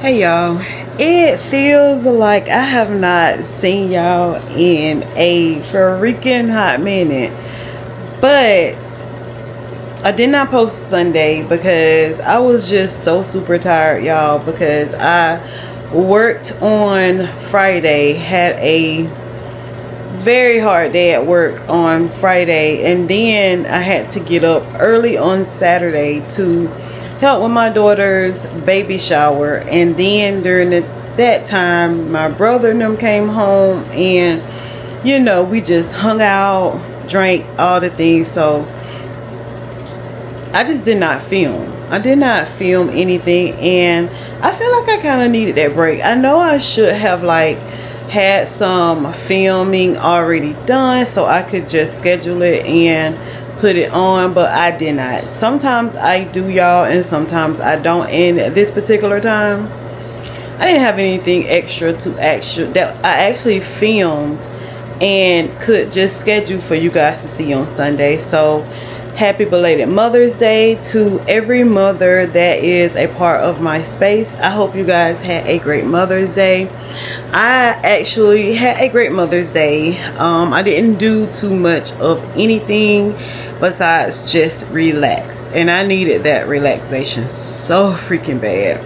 Hey y'all, it feels like I have not seen y'all in a freaking hot minute, but I did not post Sunday because I was just so super tired, y'all, because I worked on Friday, had a very hard day at work on Friday, and then I had to get up early on Saturday to help with my daughter's baby shower. And then during that time, my brother and them came home, and we just hung out, drank, all the things. So I just did not film. I did not film anything, and I feel like I kind of needed that break. I know I should have had some filming already done so I could just schedule it and put it on, but I did not. Sometimes I do, y'all, and sometimes I don't. And this particular time I didn't have anything extra that I actually filmed and could just schedule for you guys to see on Sunday. So happy belated Mother's Day to every mother that is a part of my space. I hope you guys had a great Mother's Day. I actually had a great Mother's Day. I didn't do too much of anything besides just relax, and I needed that relaxation so freaking bad.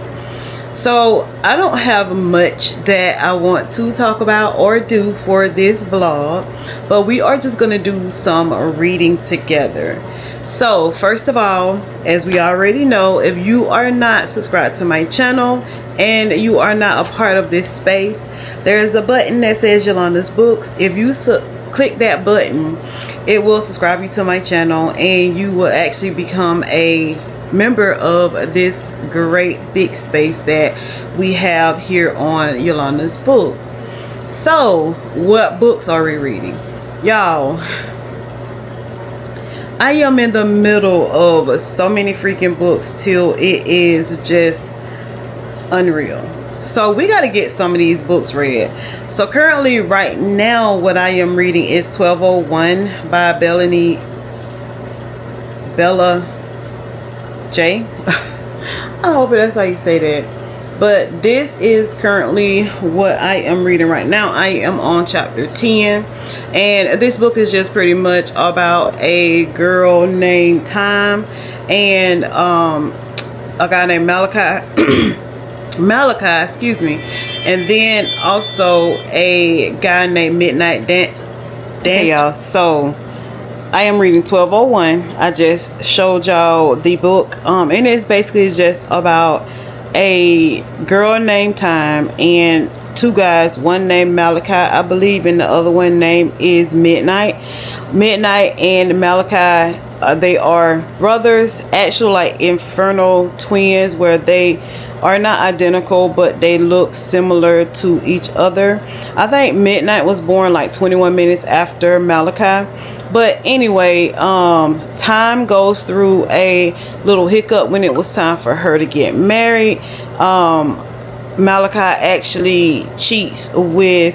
So I don't have much that I want to talk about or do for this vlog, but we are just gonna do some reading together. So first of all, as we already know, if you are not subscribed to my channel and you are not a part of this space, there's a button that says Yolanda's Books. If you click that button, it will subscribe you to my channel, and you will actually become a member of this great big space that we have here on Yolanda's Books. So what books are we reading, y'all? I am in the middle of so many freaking books till it is just unreal. So we got to get some of these books read. So currently right now what I am reading is 1201 by Bella J. I hope that's how you say that. But this is currently what I am reading right now. I am on chapter 10. And this book is just pretty much about a girl named Time and a guy named Malachi. Excuse me. And then also a guy named Midnight Dan. Y'all, so I am reading 1201. I just showed y'all the book. And it's basically just about a girl named Time and two guys, one named Malachi, I believe, and the other one name is Midnight and Malachi, they are brothers, actual like infernal twins, where they are not identical but they look similar to each other. I think Midnight was born like 21 minutes after Malachi. But anyway, Time goes through a little hiccup when it was time for her to get married. Malachi actually cheats with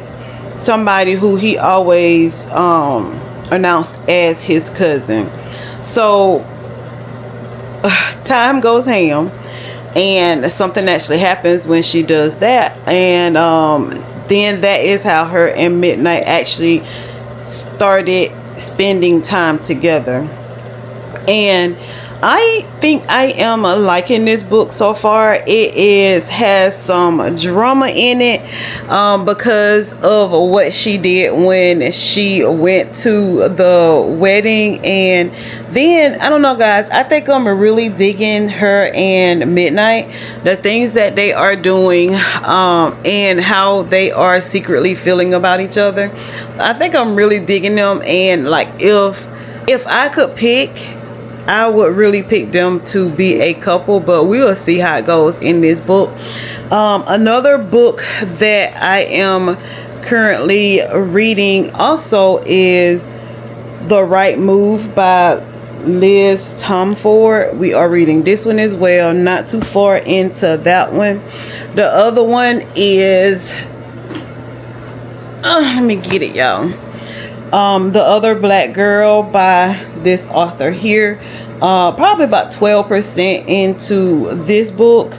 somebody who he always announced as his cousin. So Time goes ham, and something actually happens when she does that, and then that is how her and Midnight actually started spending time together. And I think I am liking this book so far. It has some drama in it because of what she did when she went to the wedding. And then, I don't know, guys, I think I'm really digging her and Midnight, the things that they are doing and how they are secretly feeling about each other. I think I'm really digging them, and like if I could pick, I would really pick them to be a couple, but we will see how it goes in this book. Another book that I am currently reading also is The Right Move by Liz Tomford. We are reading this one as well, not too far into that one. The other one is let me get it, y'all. The Other Black Girl by this author here. Probably about 12% into this book.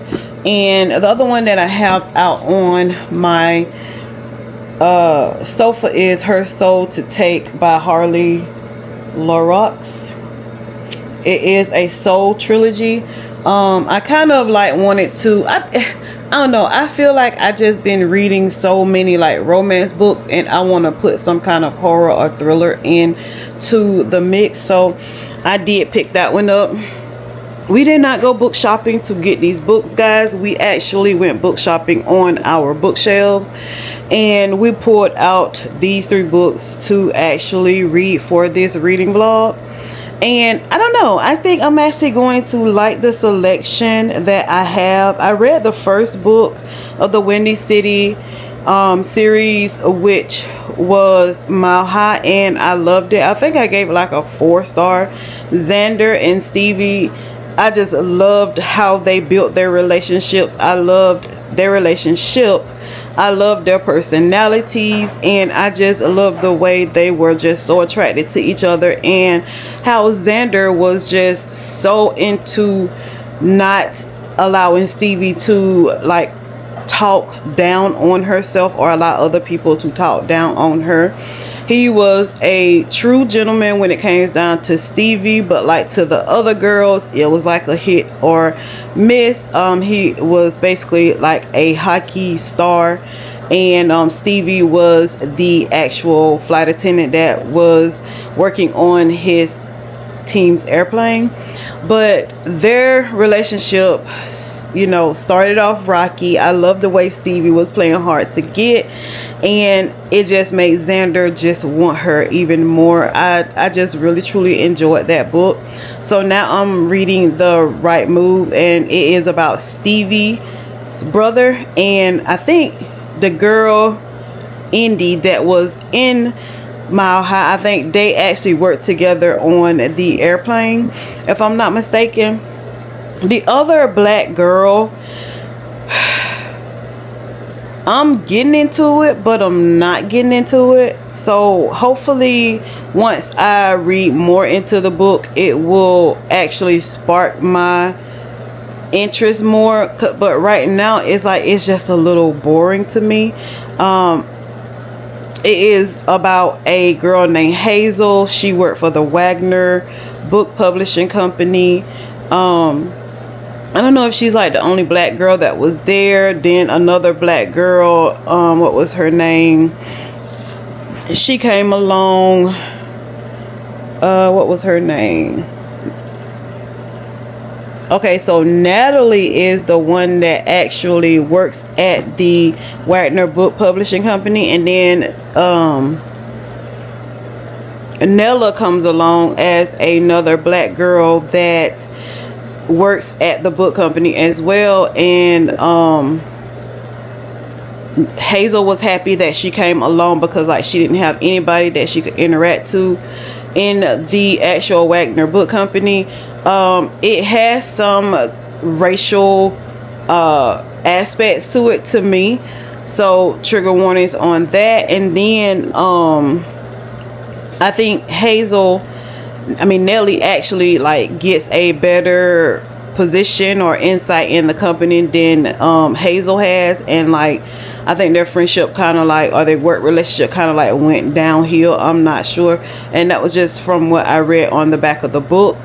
And the other one that I have out on my sofa is Her Soul to Take by Harley Larox. It is a soul trilogy. I kind of like wanted to, I don't know, I feel like I just been reading so many like romance books, and I want to put some kind of horror or thriller into the mix. So I did pick that one up. We did not go book shopping to get these books, guys. We actually went book shopping on our bookshelves, and we pulled out these 3 books to actually read for this reading vlog. And I don't know, I think I'm actually going to like the selection that I have. I read the first book of the Windy City series, which was Mile High, and I loved it. I think I gave it like a 4-star. Xander and Stevie, I just loved how they built their relationships. I loved their relationship. I love their personalities, and I just love the way they were just so attracted to each other, and how Xander was just so into not allowing Stevie to like talk down on herself or allow other people to talk down on her. He was a true gentleman when it came down to Stevie, but like to the other girls, it was like a hit or miss. He was basically like a hockey star, and Stevie was the actual flight attendant that was working on his team's airplane. But their relationship, you know, started off rocky. I love the way Stevie was playing hard to get, and it just made Xander just want her even more. I just really truly enjoyed that book. So now I'm reading The Right Move, and it is about Stevie's brother, and I think the girl Indy that was in Mile High, I think they actually worked together on the airplane, if I'm not mistaken. The other black girl, I'm getting into it, but I'm not getting into it. So hopefully once I read more into the book, it will actually spark my interest more. But right now it's like, it's just a little boring to me. It is about a girl named Hazel. She worked for the Wagner Book Publishing Company. I don't know if she's like the only black girl that was there. Then another black girl, what was her name? She came along. What was her name? Okay, so Natalie is the one that actually works at the Wagner Book Publishing Company, and then Nella comes along as another black girl that works at the book company as well. And Hazel was happy that she came along because like she didn't have anybody that she could interact to in the actual Wagner Book Company. It has some racial aspects to it to me, so trigger warnings on that. And then I think Nellie actually like gets a better position or insight in the company than Hazel has, and like I think their friendship kind of like, or their work relationship kind of like went downhill. I'm not sure, and that was just from what I read on the back of the book.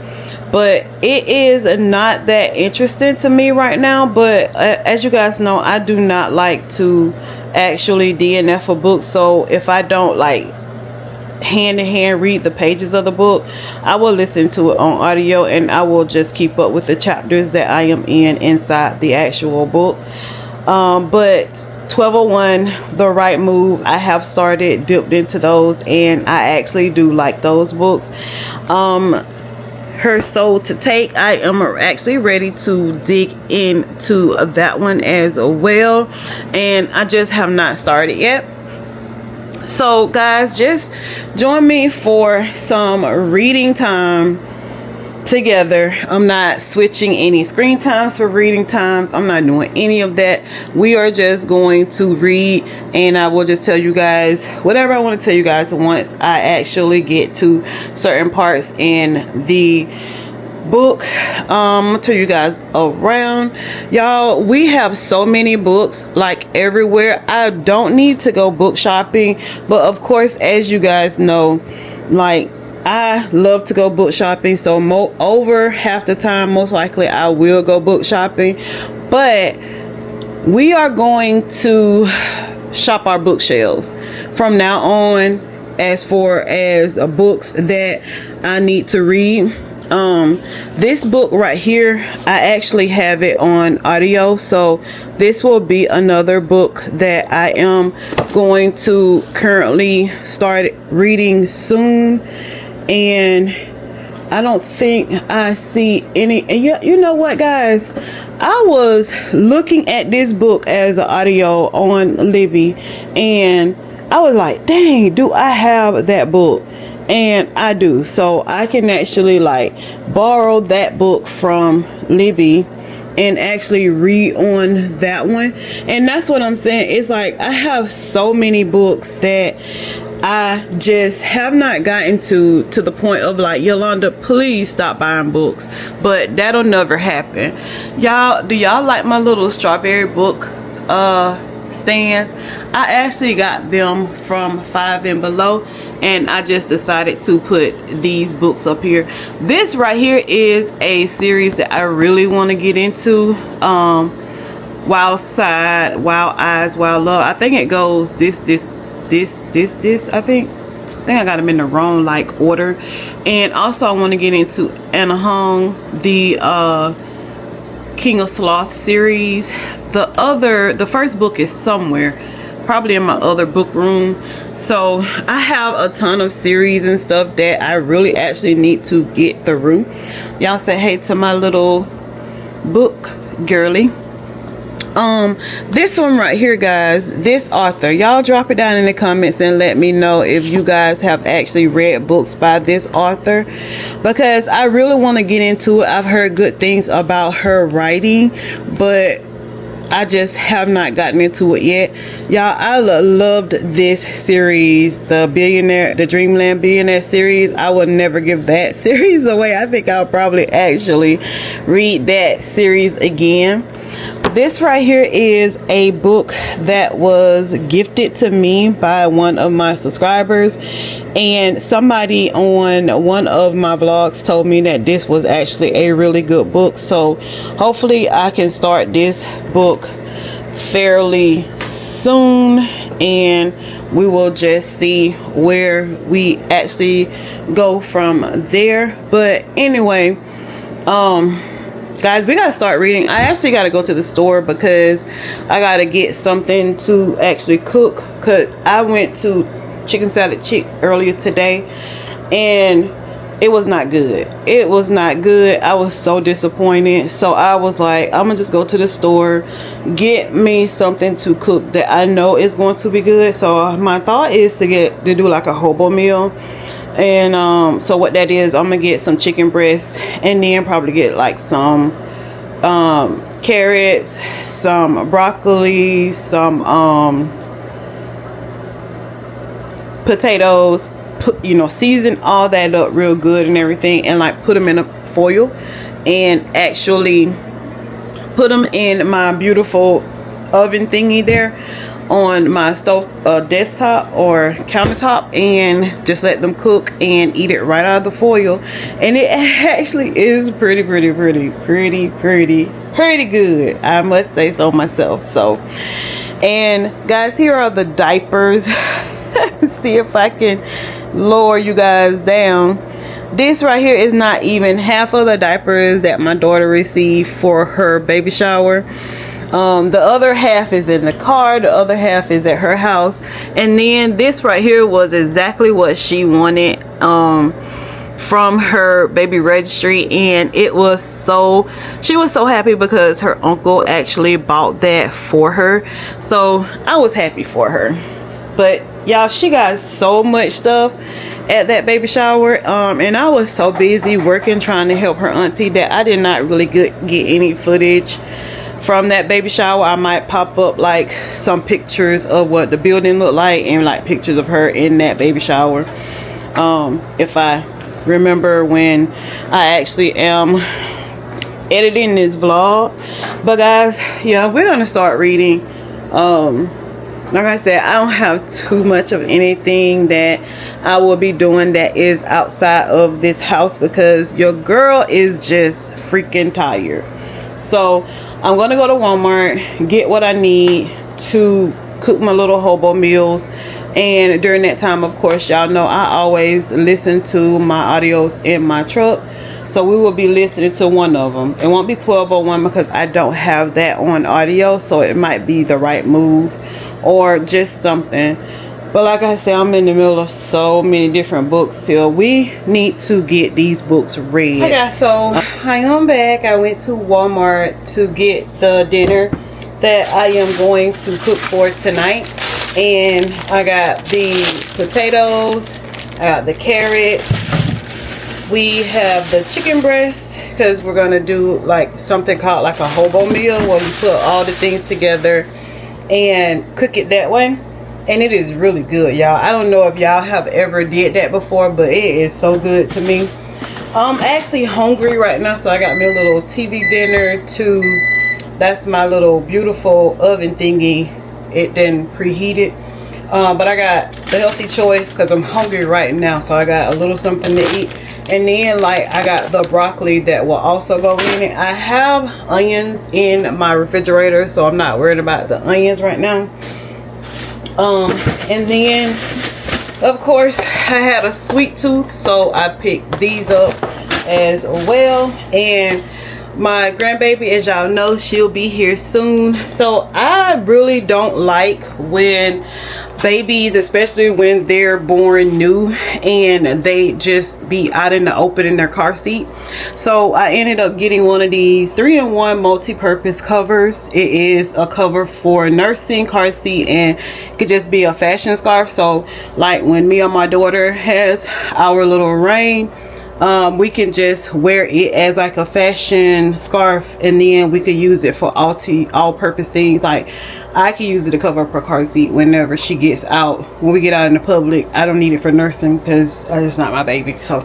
But it is not that interesting to me right now. But as you guys know, I do not like to actually DNF a book. So if I don't like hand in hand read the pages of the book, I will listen to it on audio, and I will just keep up with the chapters that I am in inside the actual book. But 1201, The Right Move, I have started dipped into those, and I actually do like those books. Her Soul to Take, I am actually ready to dig into that one as well, and I just have not started yet. So guys, just join me for some reading time together. I'm not switching any screen times for reading times. I'm not doing any of that. We are just going to read, and I will just tell you guys whatever I want to tell you guys once I actually get to certain parts in the book. I'm gonna turn you guys around. Y'all, we have so many books like everywhere. I don't need to go book shopping, but of course, as you guys know, like, I love to go book shopping, so over half the time most likely I will go book shopping. But we are going to shop our bookshelves from now on as far as books that I need to read. This book right here, I actually have it on audio, so this will be another book that I am going to currently start reading soon. And I don't think I see any. And you know what, guys, I was looking at this book as an audio on Libby, and I was like, dang, do I have that book? And I do. So I can actually like borrow that book from Libby and actually read on that one. And that's what I'm saying. It's like I have so many books that I just have not gotten to the point of like, Yolanda, please stop buying books. But that'll never happen. Y'all, do y'all like my little strawberry book stands? I actually got them from Five and Below, and I just decided to put these books up here. This right here is a series that I really want to get into. Wild Side, Wild Eyes, Wild Love. I think it goes this. I think I got them in the wrong like order. And also I want to get into Anna Hong, the King of Sloth series. The first book is somewhere, probably in my other book room. So I have a ton of series and stuff that I really actually need to get through. Y'all say hey to my little book girly. This one right here, guys, this author, y'all drop it down in the comments and let me know if you guys have actually read books by this author, because I really want to get into it. I've heard good things about her writing, but I just have not gotten into it yet. Y'all, I loved this series, the Dreamland Billionaire series. I would never give that series away. I think I'll probably actually read that series again. This right here is a book that was gifted to me by one of my subscribers, and somebody on one of my vlogs told me that this was actually a really good book. So hopefully I can start this book fairly soon, and we will just see where we actually go from there. But anyway, guys, we gotta start reading. I actually gotta go to the store because I gotta get something to actually cook, because I went to Chicken Salad Chick earlier today and it was not good. It was not good. I was so disappointed. So I was like, I'm gonna just go to the store, get me something to cook that I know is going to be good. So my thought is to do like a hobo meal. And so what that is, I'm gonna get some chicken breasts and then probably get like some carrots, some broccoli, some potatoes, season all that up real good and everything, and like put them in a foil and actually put them in my beautiful oven thingy there on my stove desktop or countertop, and just let them cook and eat it right out of the foil. And it actually is pretty good, I must say so myself. So, and guys, here are the diapers. See if I can lower you guys down. This right here is not even half of the diapers that my daughter received for her baby shower. The other half is in the car, the other half is at her house. And then this right here was exactly what she wanted from her baby registry, and she was so happy because her uncle actually bought that for her. So I was happy for her. But y'all, she got so much stuff at that baby shower, and I was so busy working trying to help her auntie that I did not really get any footage from that baby shower. I might pop up like some pictures of what the building looked like and like pictures of her in that baby shower, if I remember when I actually am editing this vlog. But guys, yeah, we're gonna start reading. Like I said, I don't have too much of anything that I will be doing that is outside of this house because your girl is just freaking tired. So I'm gonna go to Walmart, get what I need to cook my little hobo meals. And during that time, of course, y'all know I always listen to my audios in my truck. So we will be listening to one of them. It won't be 1201 because I don't have that on audio. So it might be The Right Move or just something. But like I said, I'm in the middle of so many different books still. We need to get these books read. Hey guys, so I am back. I went to Walmart to get the dinner that I am going to cook for tonight. And I got the potatoes, I got the carrots. We have the chicken breast because we're gonna do like something called like a hobo meal where we put all the things together and cook it that way. And it is really good, y'all. I don't know if y'all have ever did that before, but it is so good to me. I'm actually hungry right now, so I got me a little TV dinner too. That's my little beautiful oven thingy. It then preheated. But I got the healthy choice because I'm hungry right now, so I got a little something to eat. And then like I got the broccoli that will also go in it. I have onions in my refrigerator, so I'm not worried about the onions right now. And then of course I had a sweet tooth, so I picked these up as well. And my grandbaby, as y'all know, she'll be here soon. So I really don't like when babies, especially when they're born new and they just be out in the open in their car seat. So I ended up getting one of these 3-in-1 multi-purpose covers. It is a cover for nursing, car seat, and it could just be a fashion scarf. So like when me and my daughter has our little rain, we can just wear it as like a fashion scarf, and then we could use it for all purpose things. Like I can use it to cover up her car seat whenever she gets out. When we get out in the public, I don't need it for nursing because it's not my baby. So,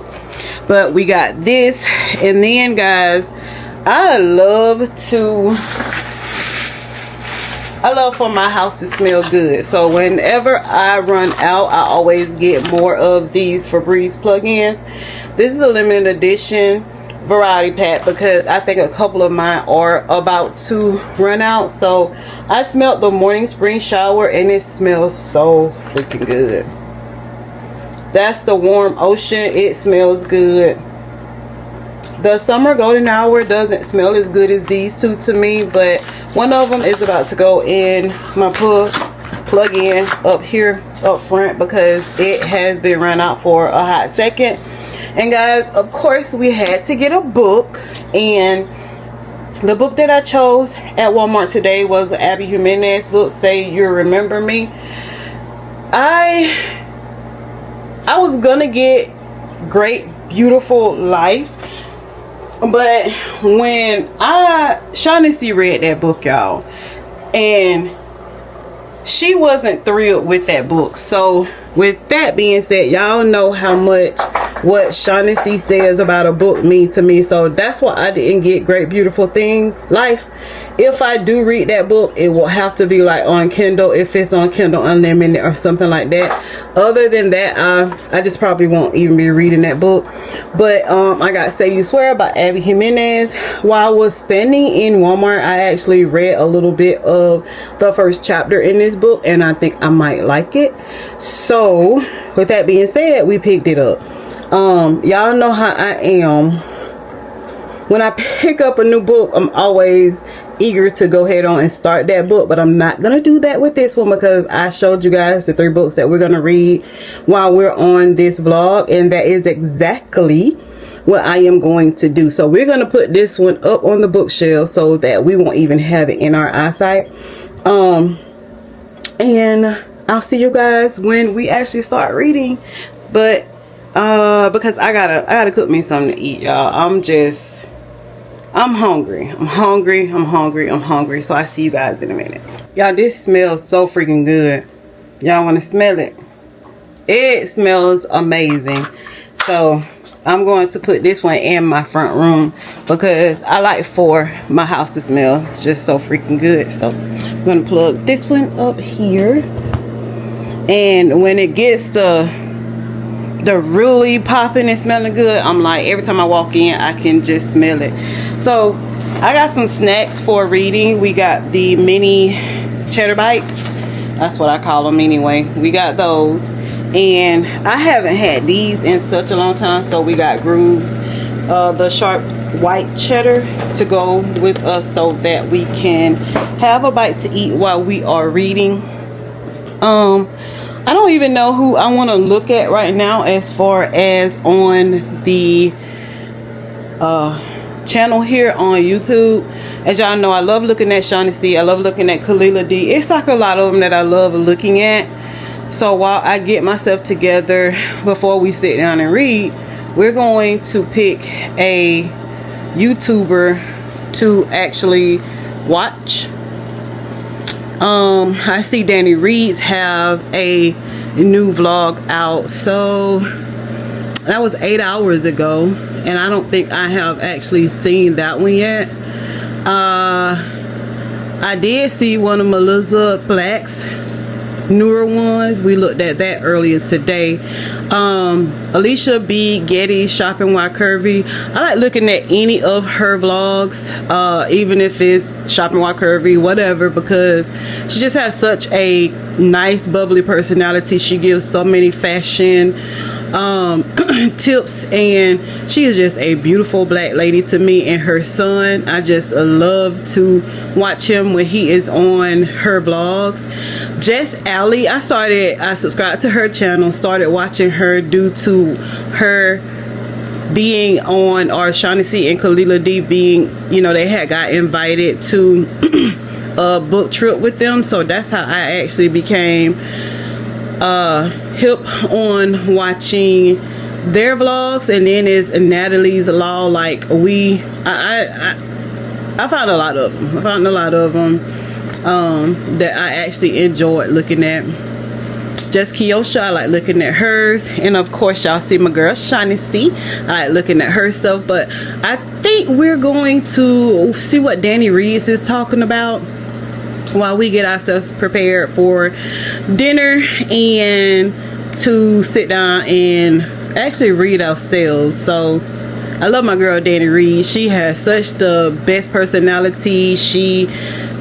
but we got this. And then guys, I love for my house to smell good. So whenever I run out, I always get more of these Febreze plug-ins. This is a limited edition variety pack because I think a couple of mine are about to run out. So I smelled the morning spring shower and it smells so freaking good. That's the warm ocean. It smells good. The summer golden hour doesn't smell as good as these two to me, but one of them is about to go in my plug-in up here up front because it has been run out for a hot second. And guys, of course we had to get a book, and the book that I chose at Walmart today was an Abby Jimenez book, Say You Remember Me. I was gonna get Great Beautiful Life, but when Shaughnessy read that book, y'all, and she wasn't thrilled with that book. So with that being said, y'all know how much what Shaughnessy says about a book mean to me. So that's why I didn't get Great Beautiful Life. If I do read that book, it will have to be like on Kindle, if it's on Kindle Unlimited or something like that. Other than that, I just probably won't even be reading that book. But I got Say You Swear by Abby Jimenez. While I was standing in Walmart, I actually read a little bit of the first chapter in this book, and I think I might like it. So with that being said, we picked it up. Y'all know how I am. When I pick up a new book, I'm always eager to go ahead on and start that book, but I'm not gonna do that with this one because I showed you guys the 3 books that we're gonna read while we're on this vlog, and that is exactly what I am going to do. So we're gonna put this one up on the bookshelf so that we won't even have it in our eyesight. And I'll see you guys when we actually start reading. But because I gotta cook me something to eat, y'all. I'm hungry. So I see you guys in a minute. Y'all, this smells so freaking good. Y'all want to smell it? It smells amazing. So I'm going to put this one in my front room because I like for my house to smell just so freaking good. So I'm gonna plug this one up here, and when it gets the really popping and smelling good, I'm like, every time I walk in I can just smell it. So I got some snacks for reading. We got the mini cheddar bites, that's what I call them anyway. We got those, and I haven't had these in such a long time. So we got Grooves, the sharp white cheddar to go with us so that we can have a bite to eat while we are reading. I don't even know who I want to look at right now as far as on the channel here on YouTube. As y'all know, I love looking at Shawnee C. I love looking at Kalila D. It's like a lot of them that I love looking at. So while I get myself together before we sit down and read, we're going to pick a YouTuber to actually watch. I see Danny Reed's have a new vlog out, so that was 8 hours ago, and I don't think I have actually seen that one yet. I did see one of Melissa Black's newer ones. We looked at that earlier today. Alicia B. Getty Shopping While Curvy. I like looking at any of her vlogs, even if it's Shopping While Curvy, whatever, because she just has such a nice bubbly personality. She gives so many fashion tips, and she is just a beautiful black lady to me. And her son, I just love to watch him when he is on her vlogs. Jess Alley, I subscribed to her channel, started watching her due to her being on, or Shawnee C and Kalila D being, you know, they had got invited to a book trip with them. So that's how I actually became hip on watching their vlogs. And then is Natalie's Law. Like I found a lot of them. That I actually enjoyed looking at. Just Kiosha, I like looking at hers. And of course, y'all see my girl Shawnee C. I like looking at her stuff. But I think we're going to see what Danny Reed's is talking about while we get ourselves prepared for dinner and to sit down and actually read ourselves. So I love my girl Danny Reed. She has such the best personality. She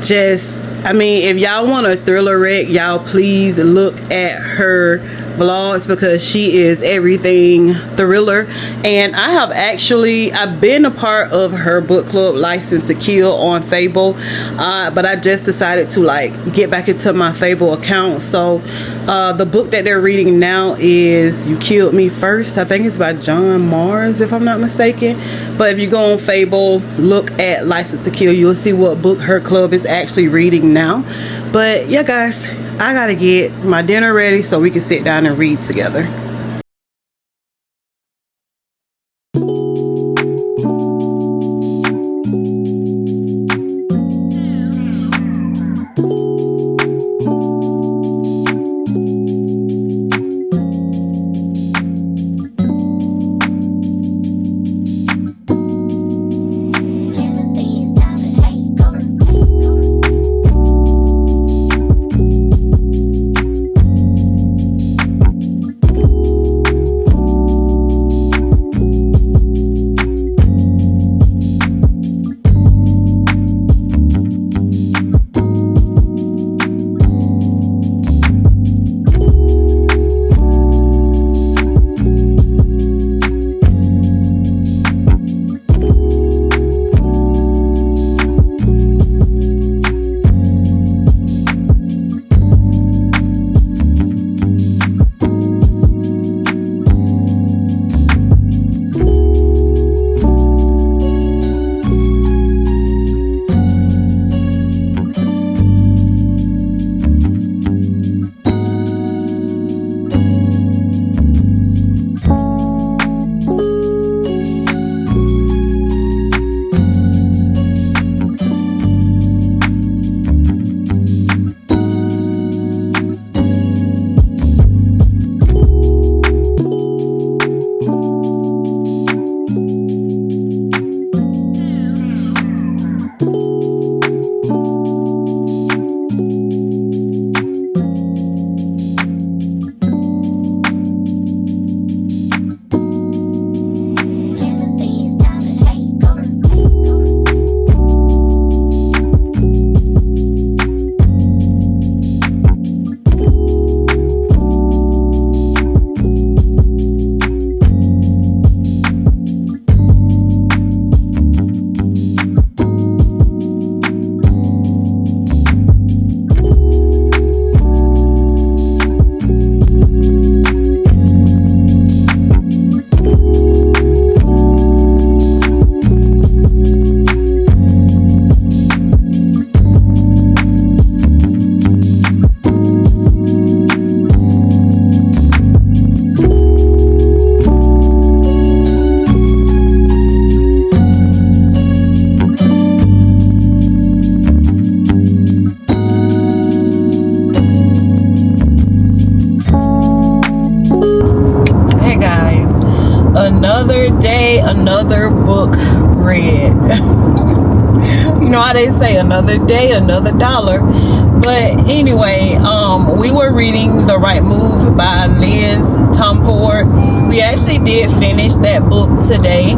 just, I mean, if y'all want a thriller wreck, y'all please look at her vlogs, because she is everything thriller. And I've been a part of her book club, License to Kill, on Fable, but I just decided to like get back into my Fable account. So the book that they're reading now is You Killed Me First. I think it's by John Mars, if I'm not mistaken. But if you go on Fable, look at License to Kill, you'll see what book her club is actually reading now. But yeah, guys, I gotta get my dinner ready so we can sit down and read together. another day, another book read. You know how they say, another day, another dollar. But anyway, we were reading The Right Move by Liz Tomforde. We actually did finish that book today.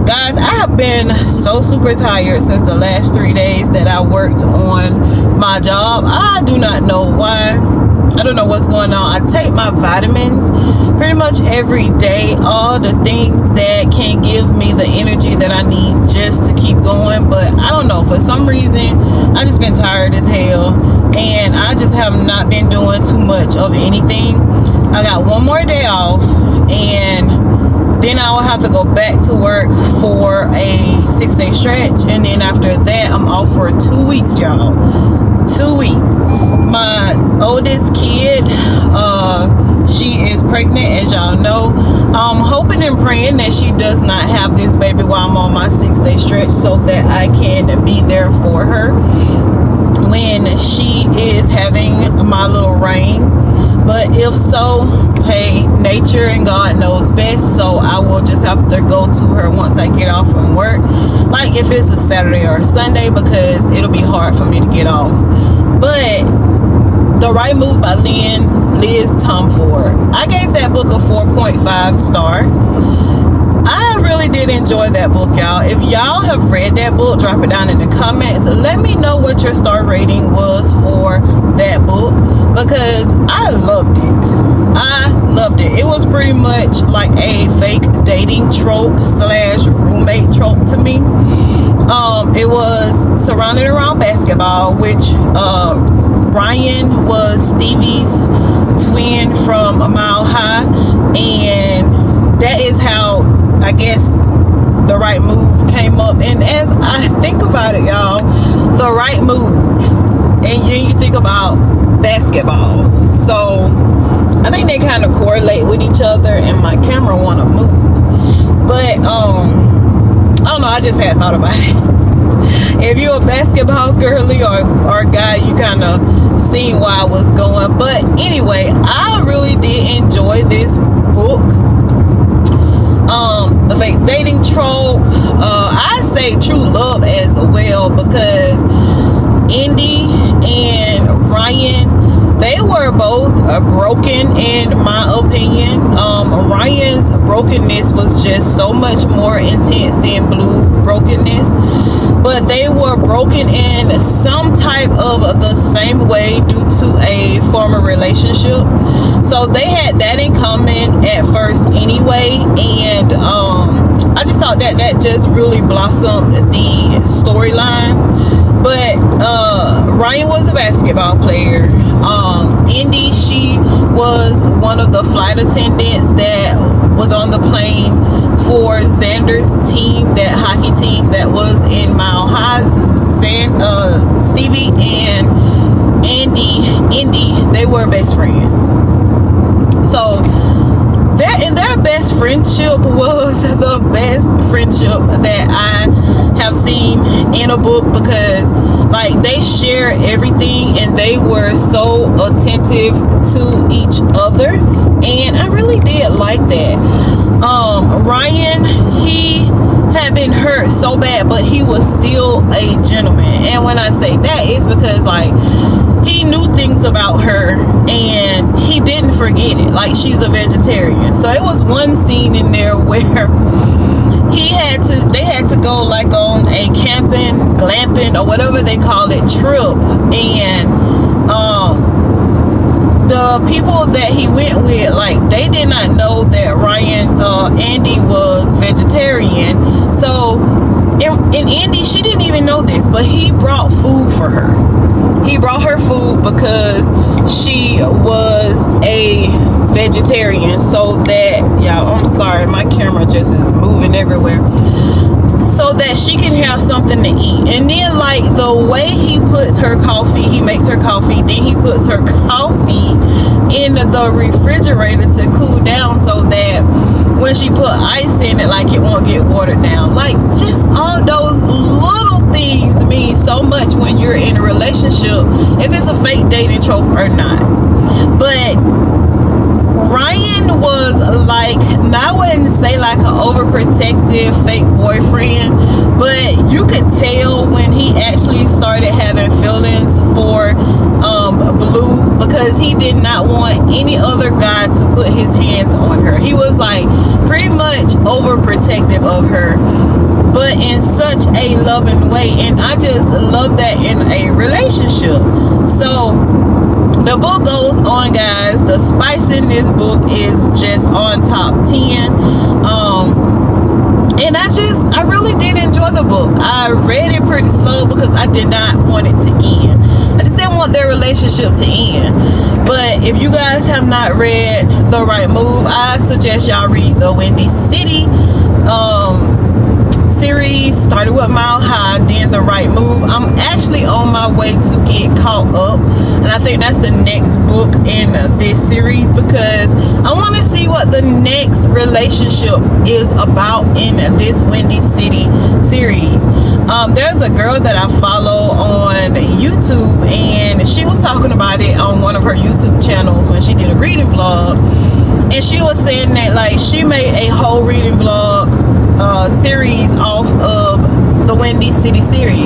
Guys, I have been so super tired since the last 3 days that I worked on my job. I do not know why. I don't know what's going on. I take my vitamins pretty much every day, all the things that can give me the energy that I need just to keep going. But I don't know, for some reason I just been tired as hell, and I just have not been doing too much of anything. I got one more day off, and then I will have to go back to work for a 6-day stretch, and then after that I'm off for 2 weeks, y'all. 2 weeks. My oldest kid, she is pregnant, as y'all know. I'm hoping and praying that she does not have this baby while I'm on my 6-day stretch, so that I can be there for her when she is having my little reign. But if so, hey, nature and God knows best, so I will just have to go to her once I get off from work, like if it's a Saturday or a Sunday, because it'll be hard for me to get off. But The Right Move by Liz Tomforde, I gave that book a 4.5 star. I really did enjoy that book, y'all. If y'all have read that book, drop it down in the comments. Let me know what your star rating was for that book, because I loved it. I loved it. It was pretty much like a fake dating trope / roommate trope to me. It was surrounded around basketball, which Ryan was Stevie's twin from Mile High, and that is how I guess The Right Move came up. And as I think about it, y'all, The Right Move, and then you think about basketball, so I think they kind of correlate with each other, and my camera want to move. But I don't know, I just had thought about it. If you're a basketball girly or guy, you kind of seen where I was going. But anyway, I really did enjoy this book. The fake dating trope, I say true love as well, because Indy and Ryan, they were both broken in my opinion. Ryan's brokenness was just so much more intense than Blue's brokenness, but they were broken in some type of the same way due to a former relationship. So they had that in common at first anyway, and I just thought that just really blossomed the storyline. But Ryan was a basketball player. Indy, she was one of the flight attendants that was on the plane for Xander's team, that hockey team that was in Mile High. Stevie and Indy, they were best friends. So their best friendship was the best friendship that I have seen in a book, because like they share everything and they were so attentive to each other, and I really did like that. Ryan, he had been hurt so bad, but he was still a gentleman. And when I say that, it's because like he knew things about her and he didn't forget it. Like, she's a vegetarian, so it was one scene in there where they had to go like on a glamping or whatever they call it trip, and the people that he went with, like, they did not know that Andy was vegetarian. So in Andy, she didn't even know this, but he brought food for her. He brought her food because she was a vegetarian, so that, y'all, I'm sorry, my camera just is moving everywhere, so that she can have something to eat. And then, like, the way he puts her coffee, he makes her coffee, then he puts her coffee in the refrigerator to cool down, so that when she put ice in it, like, it won't get watered down. Like, just all those little things mean so much when you're in a relationship, if it's a fake dating trope or not. But Ryan was like, I wouldn't say like an overprotective fake boyfriend, but you could tell when he actually started having feelings for Blue, because he did not want any other guy to put his hands on her. He was like pretty much overprotective of her, but in such a loving way, and I just love that in a relationship. So the book goes on, guys. The spice in this book is just on top 10. And I really did enjoy the book. I read it pretty slow because I did not want it to end. I just didn't want their relationship to end. But if you guys have not read The Right Move, I suggest y'all read the Windy City series. Started with Mile High, then The Right Move. I'm actually on my way to get caught up, and I think that's the next book in this series, because I want to see what the next relationship is about in this Windy City series. There's a girl that I follow on YouTube, and she was talking about it on one of her YouTube channels when she did a reading vlog, and she was saying that like she made a whole reading vlog series off of the Windy City series,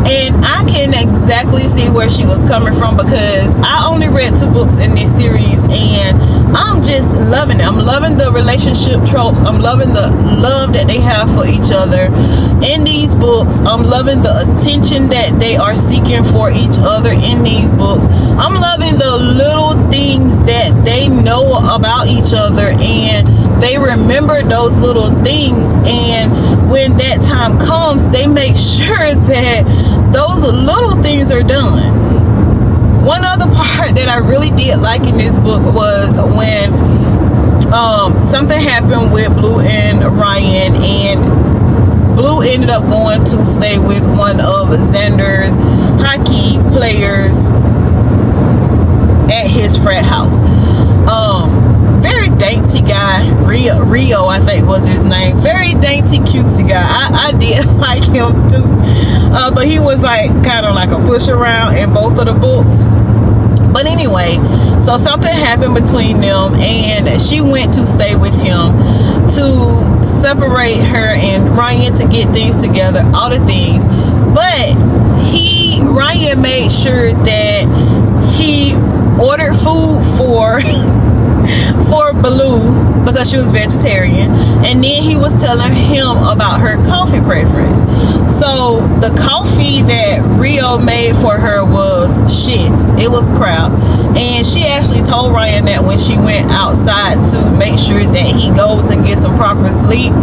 and I can exactly see where she was coming from, because I only read 2 books in this series, and I'm just loving it. I'm loving the relationship tropes. I'm loving the love that they have for each other in these books. I'm loving the attention that they are seeking for each other in these books. I'm loving the little things that they know about each other, and they remember those little things, and when that time comes, they make sure that those little things are done. One other part that I really did like in this book was when something happened with Blue and Ryan, and Blue ended up going to stay with one of Xander's hockey players at his frat house. Very dainty guy, Rio I think was his name. Very dainty, cutesy guy. I did like him too, but he was like kind of like a push around in both of the books. But anyway, so something happened between them, and she went to stay with him to separate her and Ryan to get things together, all the things. But Ryan made sure that he ordered food for Blue, because she was vegetarian, and then he was telling him about her coffee preference. So the coffee that Rio made for her was shit. It was crap, and she actually told Ryan that when she went outside to make sure that he goes and gets some proper sleep,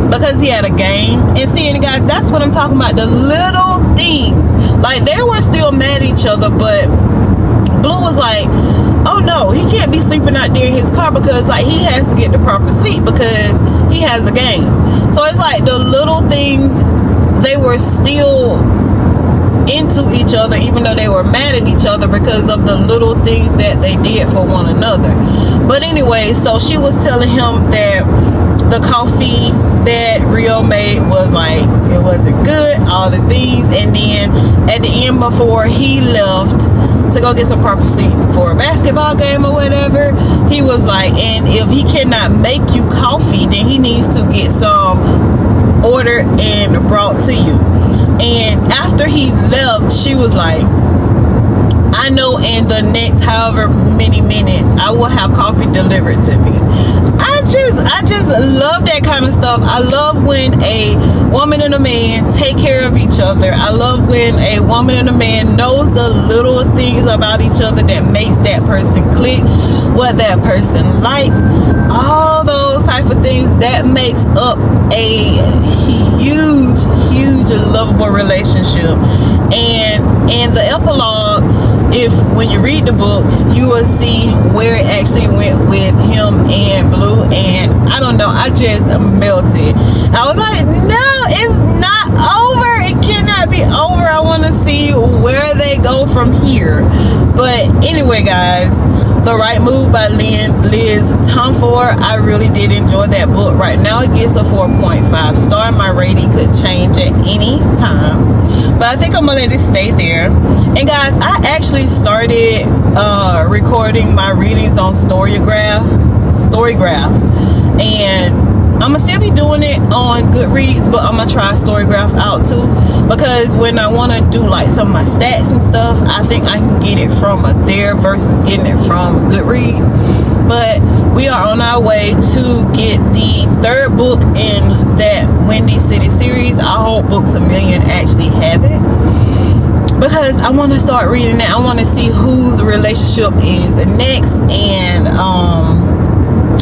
because he had a game. And seeing, guys, that's what I'm talking about, the little things. Like, they were still mad at each other, but Blue was like, oh no, he can't be sleeping out there in his car, because like he has to get the proper sleep because he has a game. So it's like the little things, they were still into each other, even though they were mad at each other because of the little things that they did for one another. But anyway, so she was telling him that the coffee that Rio made was like, it wasn't good, all the things. And then at the end, before he left to go get some proper sleep for a basketball game or whatever, he was like, and if he cannot make you coffee, then he needs to get some ordered and brought to you. And after he left, she was like, I know in the next however many minutes I will have coffee delivered to me. I just love that kind of stuff. I love when a woman and a man take care of each other. I love when a woman and a man knows the little things about each other that makes that person click, what that person likes, all those type of things that makes up a huge lovable relationship. And in the epilogue, when you read the book, you will see where it actually went with him and Blue, and I don't know, I just melted. I was like, no, it's not over. It cannot be over. I want to see where they go from here. But anyway, guys, The Right Move by Liz Tomford. I really did enjoy that book. Right now it gets a 4.5 star. My rating could change at any time, but I think I'm gonna let it stay there. And guys, I actually started recording my readings on Storygraph, and I'm gonna still be doing it on Goodreads, but I'm gonna try Storygraph out too, because when I want to do like some of my stats and stuff, I think I can get it from there versus getting it from Goodreads. But we are on our way to get the third book in that Windy City series. I hope Books A Million actually have it, because I want to start reading it. I want to see whose relationship is next, and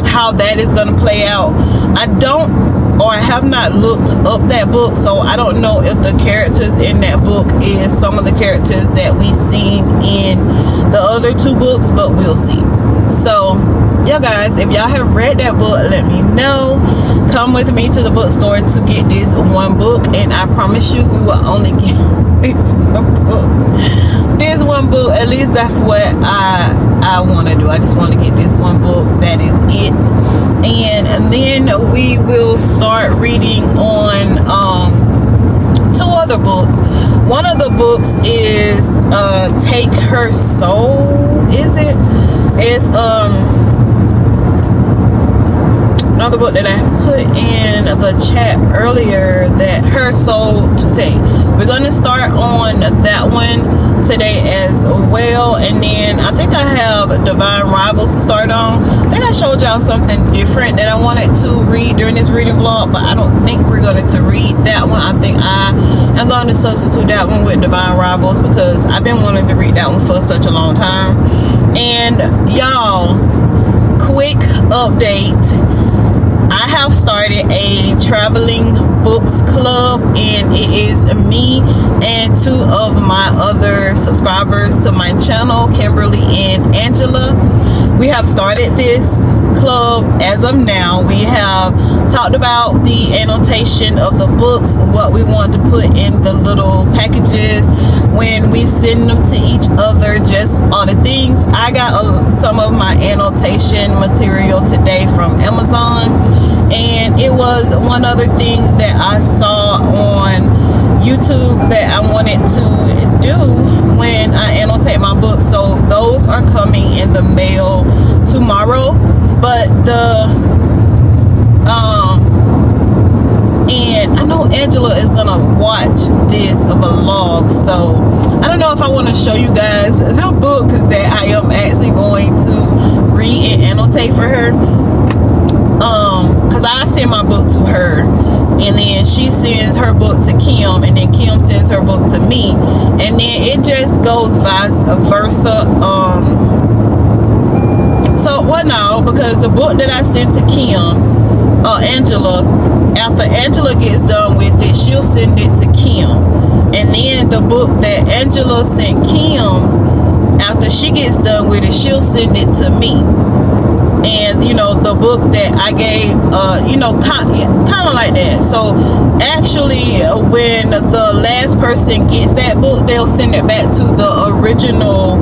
how that is going to play out. I have not looked up that book, so I don't know if the characters in that book is some of the characters that we've seen in the other two books, but we'll see. So yeah guys, if y'all have read that book, let me know. Come with me to the bookstore to get this one book, and I promise you we will only get this one book. At least that's what I want to do. I just want to get this one book. That is it. And then we will start reading on two other books. One of the books is Take Her Soul. Is it? It's another book that I put in the chat earlier, that Her Soul to Take. We're going to start on that one today as well, and then I think I have Divine Rivals to start on. I think I showed y'all something different that I wanted to read during this reading vlog, but I don't think we're going to read that one. I think I am going to substitute that one with Divine Rivals, because I've been wanting to read that one for such a long time. And y'all, quick update, I have started a traveling books club, and it is me and two of my other subscribers to my channel, Kimberly and Angela. We have started this club as of now. We have talked about the annotation of the books, what we want to put in the little packages when we send them to each other, just all the things. I got some of my annotation material today from Amazon, and it was one other thing that I saw on YouTube that I wanted to do when I annotate my book. So those are coming in the mail tomorrow. But and I know Angela is gonna watch this vlog, so I don't know if I want to show you guys the book that I am actually going to read and annotate for her, because I send my book to her, and then she sends her book to Kim, and then Kim sends her book to me, and then it just goes vice versa. So what now, because the book that I sent to Kim, Angela, after Angela gets done with it, she'll send it to Kim, and then the book that Angela sent Kim, after she gets done with it, she'll send it to me. And you know, the book that I gave, you know, kind of like that. So actually, when the last person gets that book, they'll send it back to the original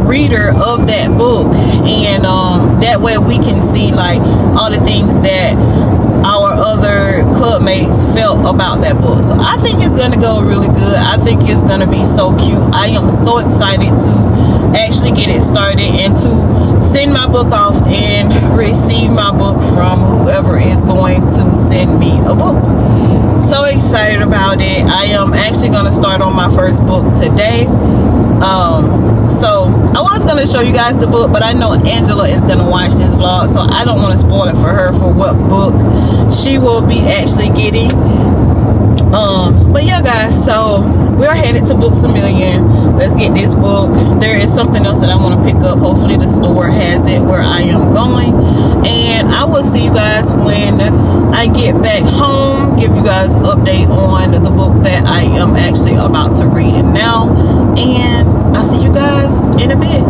reader of that book, and that way we can see like all the things that our other club mates felt about that book. So I think it's gonna go really good. I think it's gonna be so cute. I am so excited to actually get it started and to send my book off and receive my book from whoever is going to send me a book. So excited about it. I am actually gonna start on my first book today. So I was going to show you guys the book, but I know Angela is going to watch this vlog, so I don't want to spoil it for her for what book she will be actually getting. But yeah guys, so we're headed to Books A Million. Let's get this book. There is something else that I want to pick up. Hopefully the store has it where I am going, and I will see you guys when I get back home, give you guys an update on the book that I am actually about to read now, and I'll see you guys in a bit.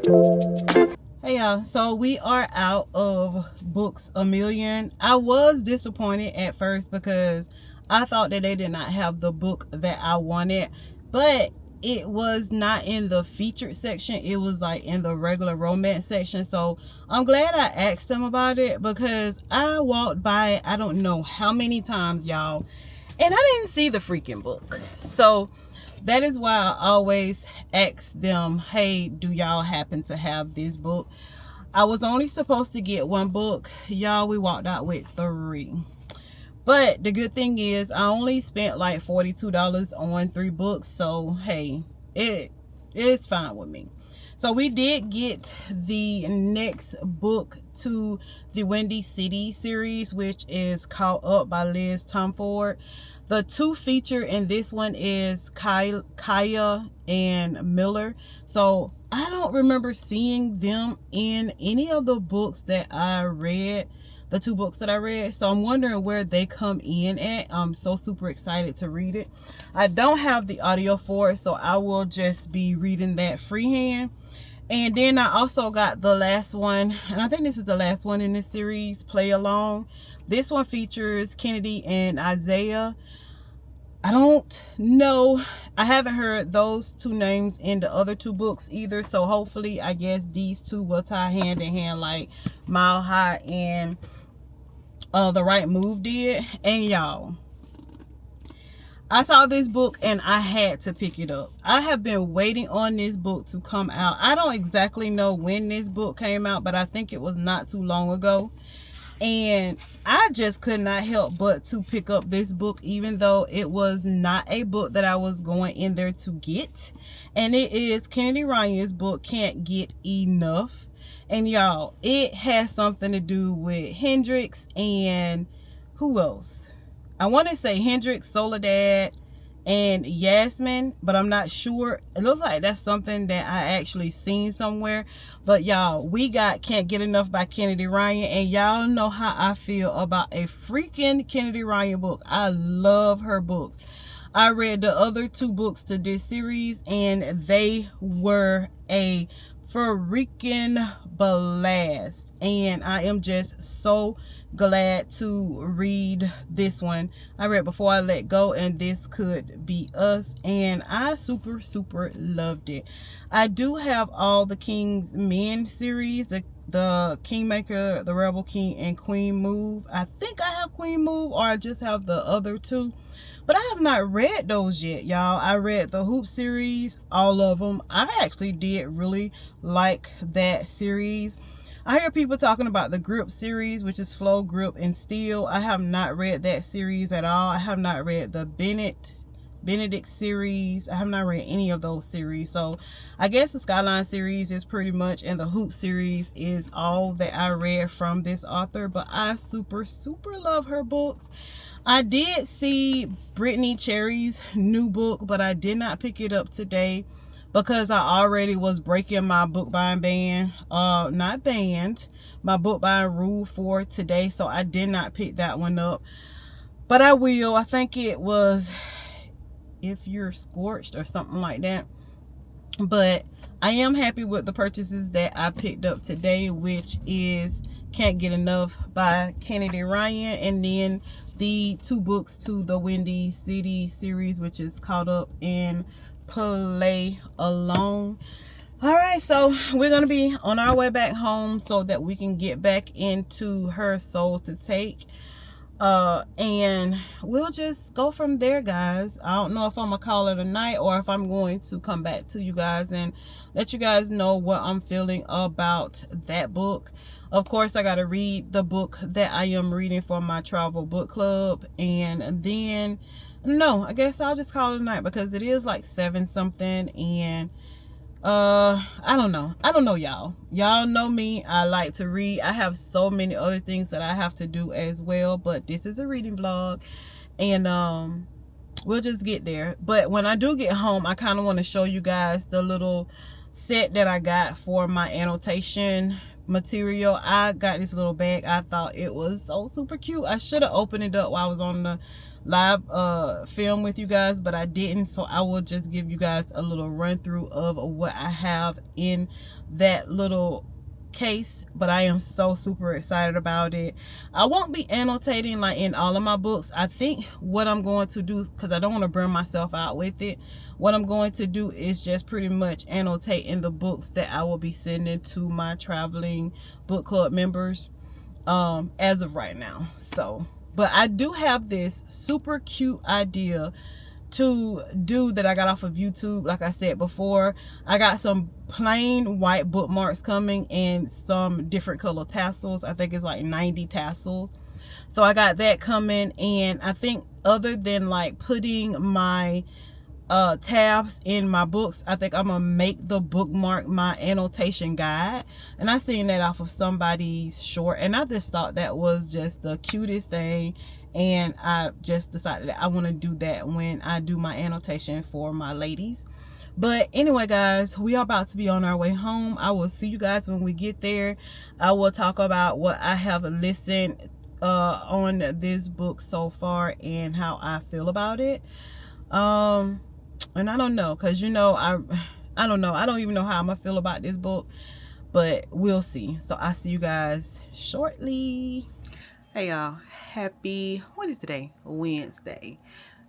Hey y'all, so we are out of Books A Million. I was disappointed at first because I thought that they did not have the book that I wanted, but it was not in the featured section. It was like in the regular romance section. So I'm glad I asked them about it, because I walked by it I don't know how many times, y'all, and I didn't see the freaking book. So that is why I always ask them, hey, do y'all happen to have this book? I was only supposed to get one book. Y'all, we walked out with 3. But the good thing is I only spent like $42 on 3 books. So, hey, it's fine with me. So we did get the next book to the Windy City series, which is Caught Up by Liz Tomford. The 2 feature in this one is Kaya and Miller. So I don't remember seeing them in any of the books that I read, the 2 books that I read. So I'm wondering where they come in at. I'm so super excited to read it. I don't have the audio for it, so I will just be reading that freehand. And then I also got the last one, and I think this is the last one in this series, Play Along. This one features Kennedy and Isaiah. I don't know. I haven't heard those 2 names in the other 2 books either. So hopefully, I guess these 2 will tie hand in hand like Mile High and The Right Move did. And y'all, I saw this book and I had to pick it up. I have been waiting on this book to come out. I don't exactly know when this book came out, but I think it was not too long ago. And I just could not help but to pick up this book, even though it was not a book that I was going in there to get. And it is Kennedy Ryan's book, Can't Get Enough. And y'all, it has something to do with Hendrix and who else? I want to say Hendrix, Soledad, and Yasmin, but I'm not sure. It looks like that's something that I actually seen somewhere. But y'all, we got Can't Get Enough by Kennedy Ryan, and y'all know how I feel about a freaking Kennedy Ryan book. I love her books. I read the other 2 books to this series, and they were a freaking blast, and I am just so glad to read this one. I read Before I Let Go and This Could Be Us, and I super loved it. I do have all the King's Men series, the Kingmaker, the Rebel King, and Queen Move. I think I have Queen Move, or I just have the other 2, but I have not read those yet, y'all. I read the Hoop series, all of them. I actually did really like that series. I hear people talking about the Grip series, which is Flow, Grip, and Steel. I have not read that series at all. I have not read the Benedict series. I have not read any of those series. So I guess the Skyline series is pretty much, and the Hoop series is all that I read from this author. But I super love her books. I did see Brittany Cherry's new book, but I did not pick it up today because I already was breaking my book buying ban, my book buying rule for today. So I did not pick that one up, but I will. I think it was If You're Scorched or something like that. But I am happy with the purchases that I picked up today, which is Can't Get Enough by Kennedy Ryan, and then the 2 books to the Windy City series, which is Caught Up and Play Along. All right, so we're gonna be on our way back home so that we can get back into Her Soul to Take, and we'll just go from there, guys. I don't know if I'm gonna call it a night or if I'm going to come back to you guys and let you guys know what I'm feeling about that book. Of course, I gotta read the book that I am reading for my travel book club, and then no, I guess I'll just call it a night because it is like 7 something, and I don't know, y'all know me. I like to read. I have so many other things that I have to do as well, but this is a reading vlog, and we'll just get there. But when I do get home, I kind of want to show you guys the little set that I got for my annotation material. I got this little bag. I thought it was so super cute. I should have opened it up while I was on the live film with you guys, but I didn't. So I will just give you guys a little run through of what I have in that little case. But I am so super excited about it. I won't be annotating like in all of my books. I think what I'm going to do, because I don't want to burn myself out with it, what I'm going to do is just pretty much annotate in the books that I will be sending to my traveling book club members as of right now. So, but I do have this super cute idea to do that I got off of YouTube. Like I said before, I got some plain white bookmarks coming and some different color tassels. I think it's like 90 tassels. So I got that coming, and I think other than like putting my tabs in my books, I think I'm gonna make the bookmark my annotation guide. And I seen that off of somebody's short, and I just thought that was just the cutest thing, and I just decided that I want to do that when I do my annotation for my ladies. But anyway, guys, we are about to be on our way home. I will see you guys when we get there. I will talk about what I have listened on this book so far and how I feel about it. And I don't know, because you know, I don't know, I don't even know how I'm gonna feel about this book, but we'll see. So I'll see you guys shortly. Hey y'all, happy, what is today? Wednesday.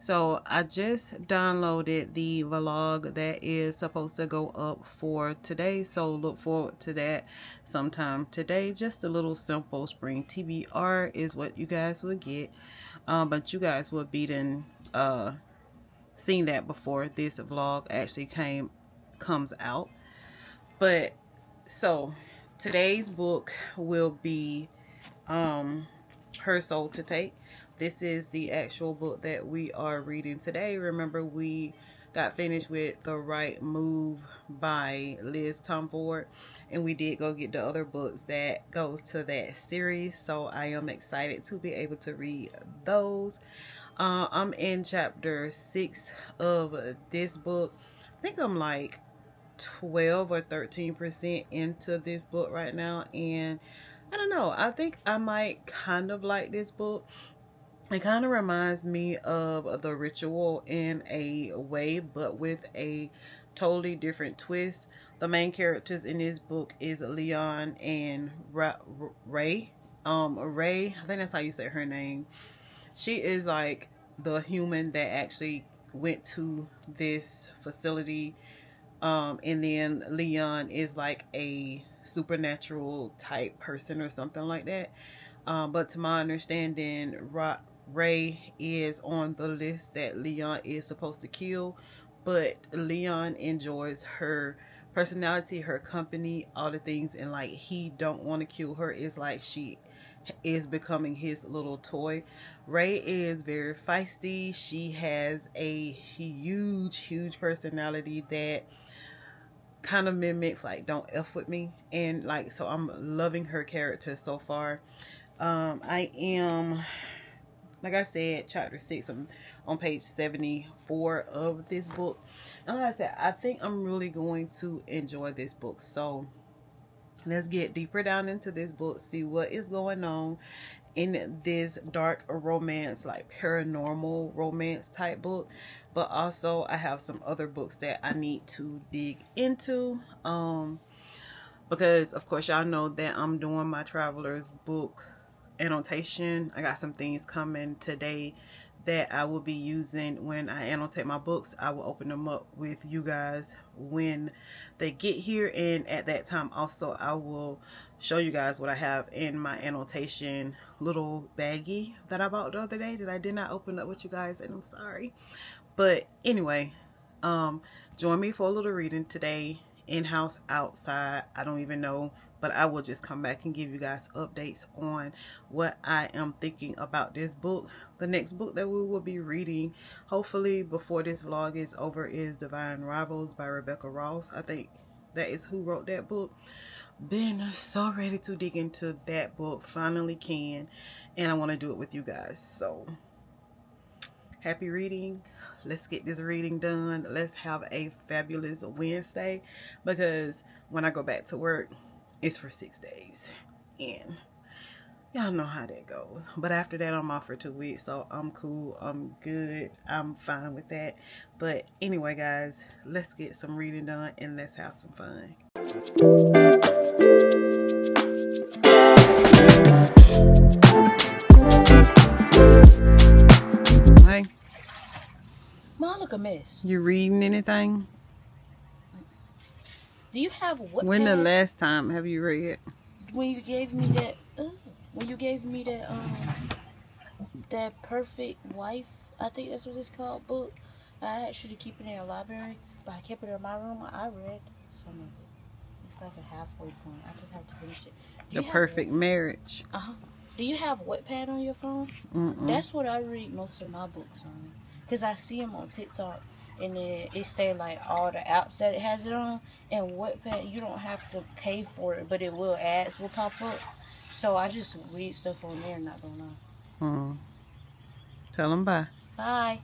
So I just downloaded the vlog that is supposed to go up for today, so look forward to that sometime today. Just a little simple spring TBR is what you guys will get, but you guys will be then seen that before this vlog actually comes out. But so today's book will be Her Soul to Take. This is the actual book that we are reading today. Remember, we got finished with The Right Move by Liz Tomford, and we did go get the other books that goes to that series. So I am excited to be able to read those. I'm in chapter 6 of this book. I think I'm like 12 or 13% into this book right now, and I don't know, I think I might kind of like this book. It kind of reminds me of The Ritual in a way, but with a totally different twist. The main characters in this book is Leon and Ray. Ray, I think that's how you say her name. She is like the human that actually went to this facility, and then Leon is like a supernatural type person or something like that. But to my understanding, Ray is on the list that Leon is supposed to kill, but Leon enjoys her personality, her company, all the things, and like he don't want to kill her. It's like she is becoming his little toy. Ray is very feisty. She has a huge personality that kind of mimics like don't F with me, and like, so I'm loving her character so far. I am, like I said, chapter 6. I'm on page 74 of this book, and like I said, I think I'm really going to enjoy this book. So let's get deeper down into this book, see what is going on in this dark romance, like paranormal romance type book. But also I have some other books that I need to dig into, because of course y'all know that I'm doing my traveler's book annotation. I got some things coming today that I will be using when I annotate my books. I will open them up with you guys when they get here, and at that time also I will show you guys what I have in my annotation little baggie that I bought the other day that I did not open up with you guys, and I'm sorry. But anyway, join me for a little reading today, in-house, outside, I don't even know, but I will just come back and give you guys updates on what I am thinking about this book. The next book that we will be reading, hopefully before this vlog is over, is Divine Rivals by Rebecca Ross. I think that is who wrote that book. Been so ready to dig into that book, finally can, and I want to do it with you guys. So happy reading. Let's get this reading done. Let's have a fabulous Wednesday, because when I go back to work, it's for 6 days. And y'all know how that goes. But after that, I'm off for 2 weeks. So I'm cool. I'm good. I'm fine with that. But anyway, guys, let's get some reading done and let's have some fun. Hey. Mom, look a mess. You reading anything? Do you have what? When the last time have you read? When you gave me that, that Perfect Wife, I think that's what it's called, book. I actually keep it in a library, but I kept it in my room. I read some of it. It's like a halfway point. I just have to finish it. The Perfect Marriage. Do you have Wattpad on your phone? Mm-mm. That's what I read most of my books on, because I see them on TikTok. And then it say like all the apps that it has it on, and Wattpad you don't have to pay for it, but it will, ads will pop up. So I just read stuff on there, not gonna lie. Tell them bye. Bye.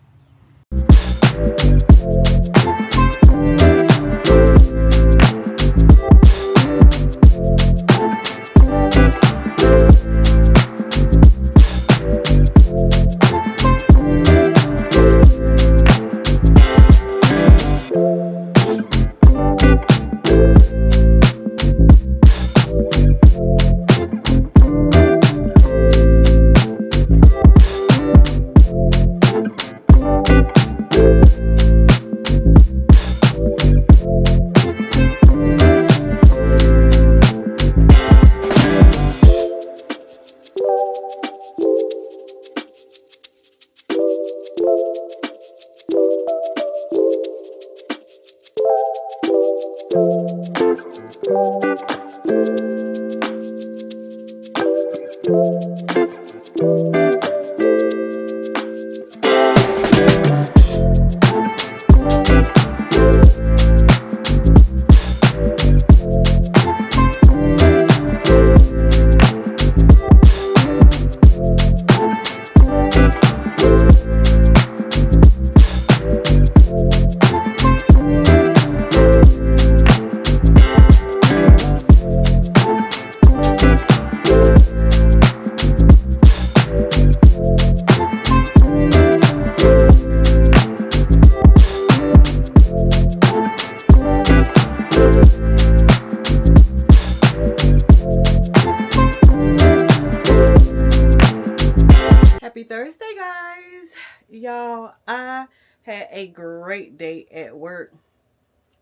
Happy Thursday, guys. Y'all, I had a great day at work.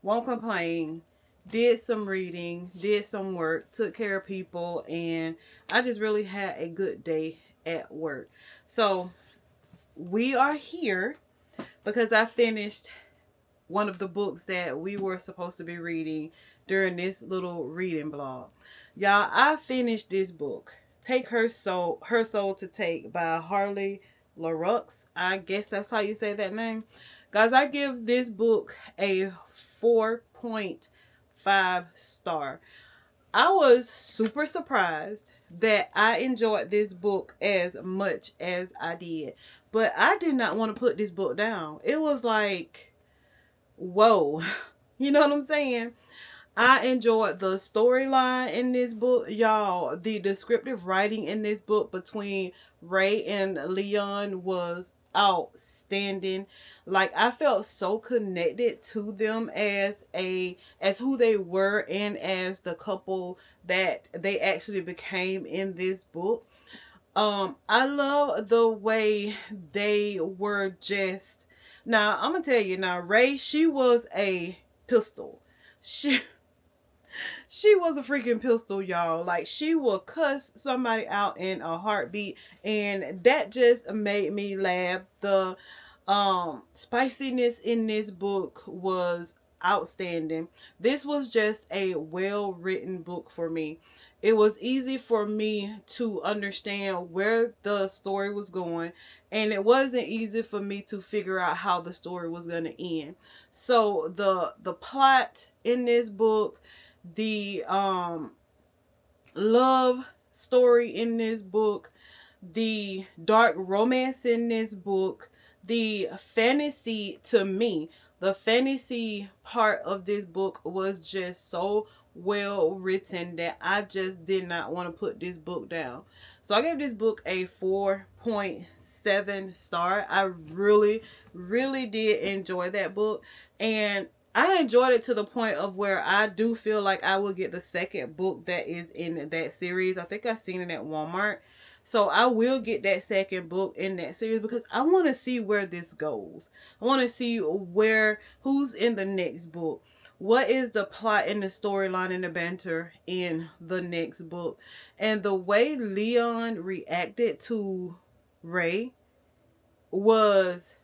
Won't complain. Did some reading, did some work, took care of people, and I just really had a good day at work. So we are here because I finished one of the books that we were supposed to be reading during this little reading blog. Y'all, I finished this book, Take Her Soul to Take by Harley LaRux. I guess that's how you say that name. Guys, I give this book a 4.5 star. I was super surprised that I enjoyed this book as much as I did. But I did not want to put this book down. It was like, whoa. You know what I'm saying? I enjoyed the storyline in this book, y'all. The descriptive writing in this book between Ray and Leon was outstanding. Like, I felt so connected to them as who they were and as the couple that they actually became in this book. I love the way they were just. Now, I'm gonna tell you now, Ray, she was a pistol. She was a freaking pistol, y'all. Like, she will cuss somebody out in a heartbeat, and that just made me laugh. The spiciness in this book was outstanding. This was just a well-written book for me. It was easy for me to understand where the story was going, and it wasn't easy for me to figure out how the story was going to end. So the plot in this book, the love story in this book, the dark romance in this book, the fantasy to me The fantasy part of this book was just so well written that I just did not want to put this book down. So I gave this book a 4.7 star. I really, really did enjoy that book. And I enjoyed it to the point of where I do feel like I will get the second book that is in that series. I think I seen it at Walmart. So I will get that second book in that series because I want to see where this goes. I want to see who's in the next book. What is the plot and the storyline and the banter in the next book? And the way Leon reacted to Ray was,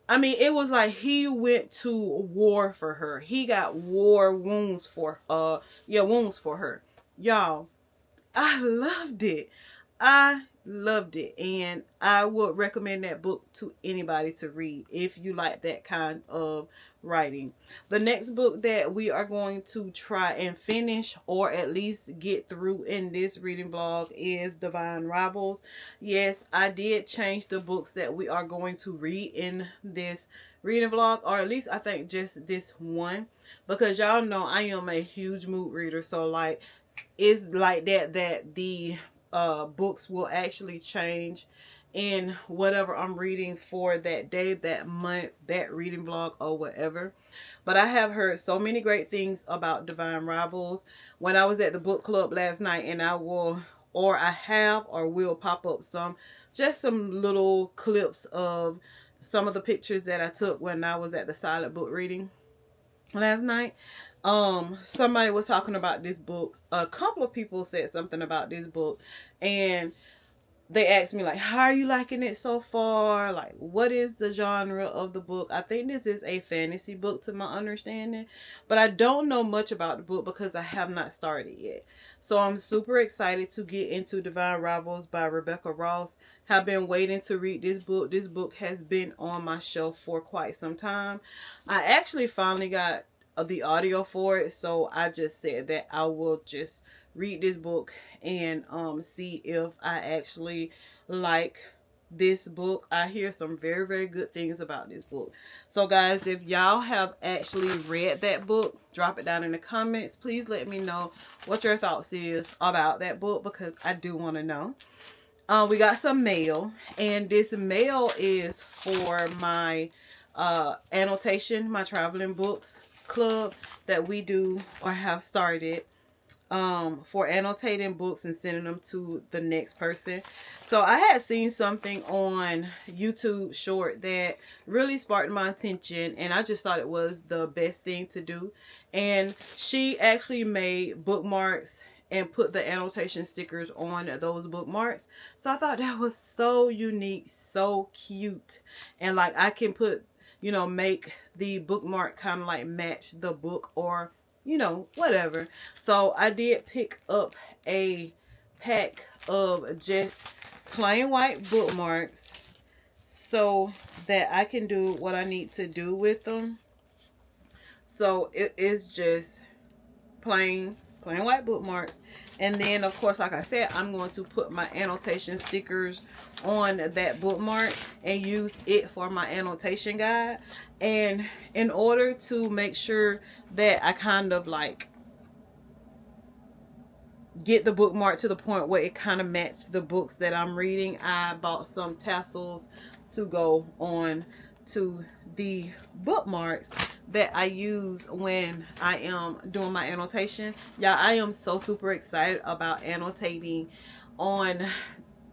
I mean, it was like he went to war for her. He got wounds for her. Y'all, I loved it. I loved it, and I would recommend that book to anybody to read if you like that kind of writing. The next book that we are going to try and finish, or at least get through in this reading vlog, is Divine Rivals. Yes, I did change the books that we are going to read in this reading vlog, or at least I think just this one, because y'all know I am a huge mood reader. So like, it's like that the books will actually change in whatever I'm reading for that day, that month, that reading vlog, or whatever. But I have heard so many great things about Divine Rivals. When I was at the book club last night, and I will pop up some little clips of some of the pictures that I took when I was at the silent book reading last night. Somebody was talking about this book. A couple of people said something about this book, and they asked me like, how are you liking it so far? Like, what is the genre of the book? I think this is a fantasy book to my understanding, but I don't know much about the book because I have not started yet. So I'm super excited to get into Divine Rivals by Rebecca Ross. Have been waiting to read this book. This book has been on my shelf for quite some time. I actually finally got the audio for it, so I just said that I will just read this book and see if I actually like this book. I hear some very, very good things about this book. So guys, if y'all have actually read that book, drop it down in the comments. Please let me know what your thoughts is about that book, because I do want to know. We got some mail, and this mail is for my annotation, my traveling books club that we do or have started, for annotating books and sending them to the next person. So I had seen something on YouTube short that really sparked my attention, and I just thought it was the best thing to do. And she actually made bookmarks and put the annotation stickers on those bookmarks. So I thought that was so unique, so cute, and like I can put, make the bookmark kind of like match the book, or whatever. So I did pick up a pack of just plain white bookmarks so that I can do what I need to do with them. So it is just plain white bookmarks, and then of course, like I said, I'm going to put my annotation stickers on that bookmark and use it for my annotation guide. And in order to make sure that I kind of like get the bookmark to the point where it kind of matched the books that I'm reading, I bought some tassels to go on to the bookmarks that I use when I am doing my annotation. Yeah, I am so super excited about annotating on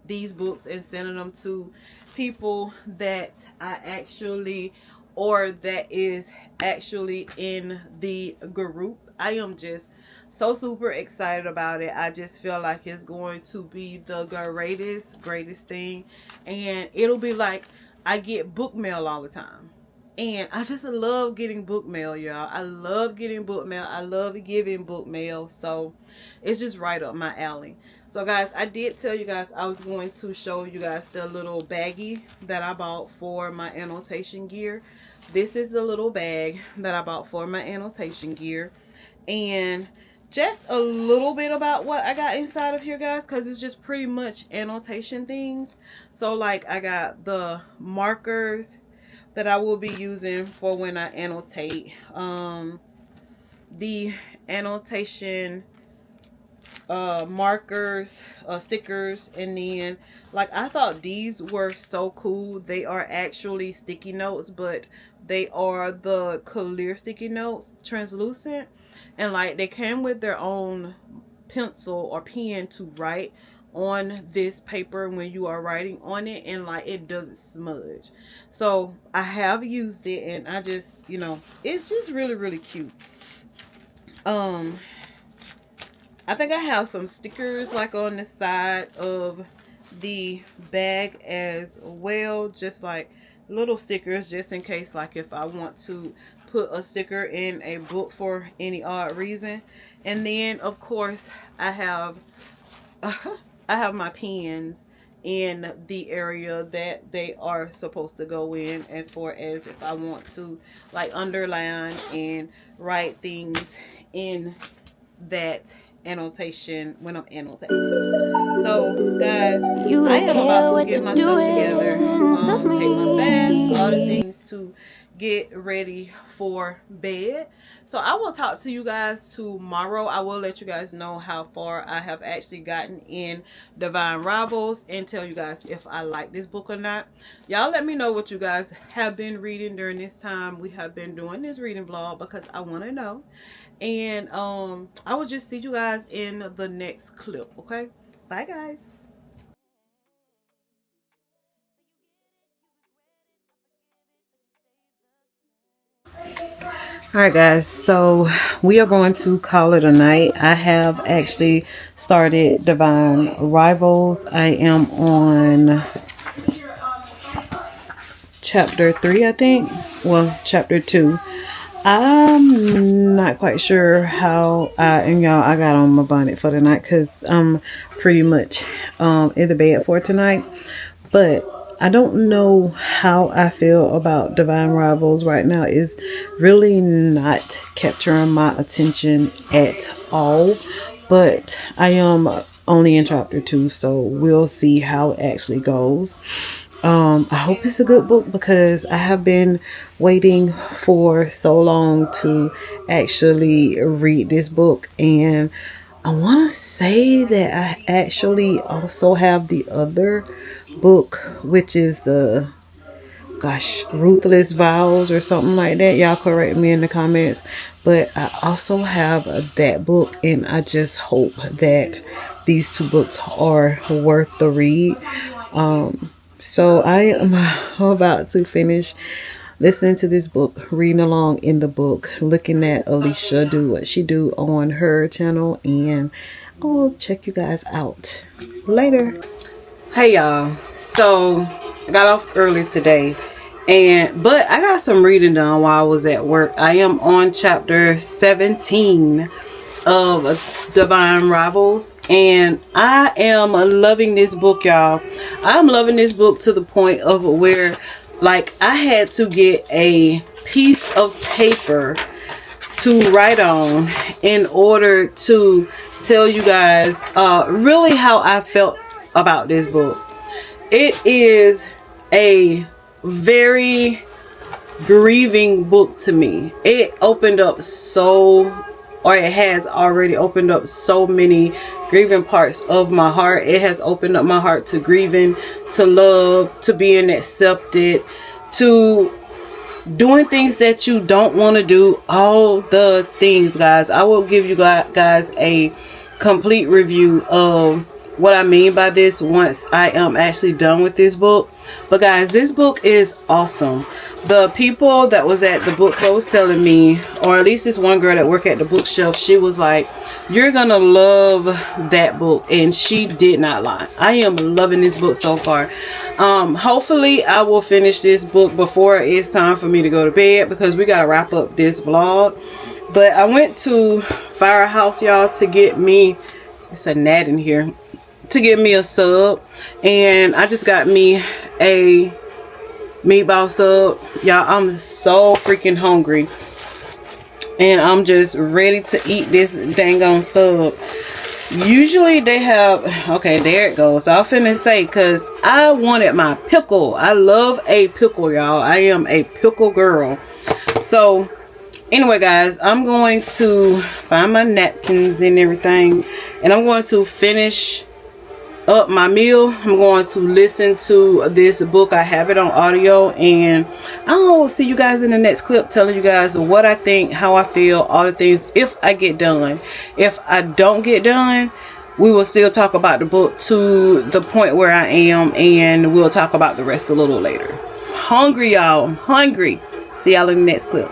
these books and sending them to people that I actually, or that is actually in the group. I am just so super excited about it. I just feel like it's going to be the greatest thing, and it'll be like I get book mail all the time. And I just love getting book mail, y'all. I love getting book mail. I love giving book mail. So it's just right up my alley. So guys, I did tell you guys I was going to show you guys the little baggie that I bought for my annotation gear. This is the little bag that I bought for my annotation gear. And just a little bit about what I got inside of here, guys, because it's just pretty much annotation things. So like I got the markers that I will be using for when I annotate. The annotation markers, stickers, and then like I thought these were so cool. They are actually sticky notes, but they are the clear sticky notes, translucent, and like they came with their own pencil or pen to write on this paper when you are writing on it, and like it doesn't smudge. So I have used it, and I just, you know, it's just really, really cute. I think I have some stickers like on the side of the bag as well, just like little stickers, just in case, like if I want to put a sticker in a book for any odd reason. And then of course I have my pens in the area that they are supposed to go in, as far as if I want to like underline and write things in that annotation when I'm annotating. So guys, I am about to get myself together, take my bath, all the things to get ready for bed. So I will talk to you guys tomorrow. I will let you guys know how far I have actually gotten in Divine Rivals and tell you guys if I like this book or not. Y'all let me know what you guys have been reading during this time we have been doing this reading vlog, because I want to know. And I will just see you guys in the next clip. Okay, bye guys. Alright guys, so we are going to call it a night. I have actually started Divine Rivals. I am on chapter 3, I think. Well, chapter 2. I'm not quite sure how and y'all, I got on my bonnet for the night because I'm pretty much in the bed for tonight. But I don't know how I feel about Divine Rivals right now. It's really not capturing my attention at all. But I am only in chapter 2, so we'll see how it actually goes. I hope it's a good book, because I have been waiting for so long to actually read this book. And I want to say that I actually also have the other book, which is the Ruthless Vows or something like that. Y'all correct me in the comments. But I also have that book, and I just hope that these two books are worth the read. So I am about to finish listening to this book, reading along in the book, looking at Alicia do what she do on her channel, and I'll check you guys out later. Hey y'all, so I got off early today, but I got some reading done while I was at work. I am on chapter 17 of Divine Rivals, and I am loving this book, y'all. I'm loving this book to the point of where, like, I had to get a piece of paper to write on in order to tell you guys really how I felt about this book. It is a very grieving book to me. It opened up it has already opened up so many grieving parts of my heart. It has opened up my heart to grieving, to love, to being accepted, to doing things that you don't want to do, all the things, guys. I will give you guys a complete review of what I mean by this once I am actually done with this book. But guys, this book is awesome. The people that was at the book club was telling me, or at least this one girl that worked at the bookshelf, she was like, you're gonna love that book, and she did not lie. I am loving this book so far. Hopefully I will finish this book before it's time for me to go to bed, because we gotta wrap up this vlog. But I went to Firehouse, y'all, to get me, it's a gnat in here, to get me a sub, and I just got me a meatball sub. Y'all, I'm so freaking hungry, and I'm just ready to eat this dang on sub. Usually they have, okay, there it goes. I was finna say, because I wanted my pickle. I love a pickle, y'all. I am a pickle girl. So anyway, guys, I'm going to find my napkins and everything, and I'm going to finish up my meal. I'm going to listen to this book. I have it on audio, and I'll see you guys in the next clip, telling you guys what I think, how I feel, all the things, if I get done. If I don't get done, we will still talk about the book to the point where I am, and we'll talk about the rest a little later. Hungry, y'all. I'm hungry. See y'all in the next clip.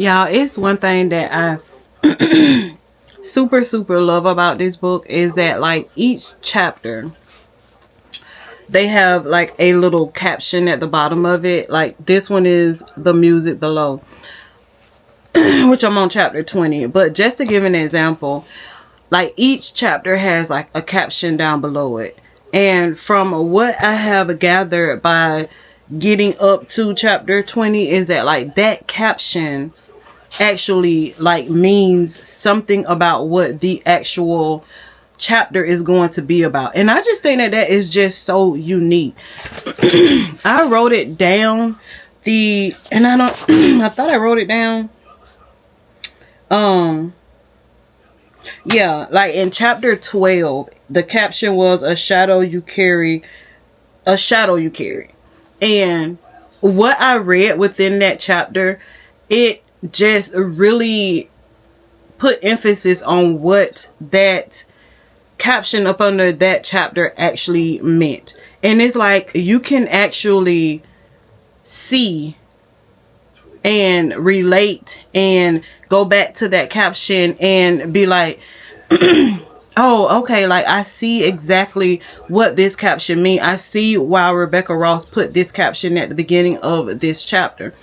Y'all, it's one thing that I super love about this book is that, like, each chapter they have like a little caption at the bottom of it. Like this one is the music below, which I'm on chapter 20. But just to give an example, like each chapter has like a caption down below it. And from what I have gathered by getting up to chapter 20 is that like that caption actually like means something about what the actual chapter is going to be about. And I just think that that is just so unique. I wrote it down and I don't I thought I wrote it down. Yeah, like in chapter 12 the caption was a shadow you carry. And what I read within that chapter, it just really put emphasis on what that caption up under that chapter actually meant. And it's like you can actually see and relate and go back to that caption and be like, oh, okay, like I see exactly what this caption means. I see why Rebecca Ross put this caption at the beginning of this chapter.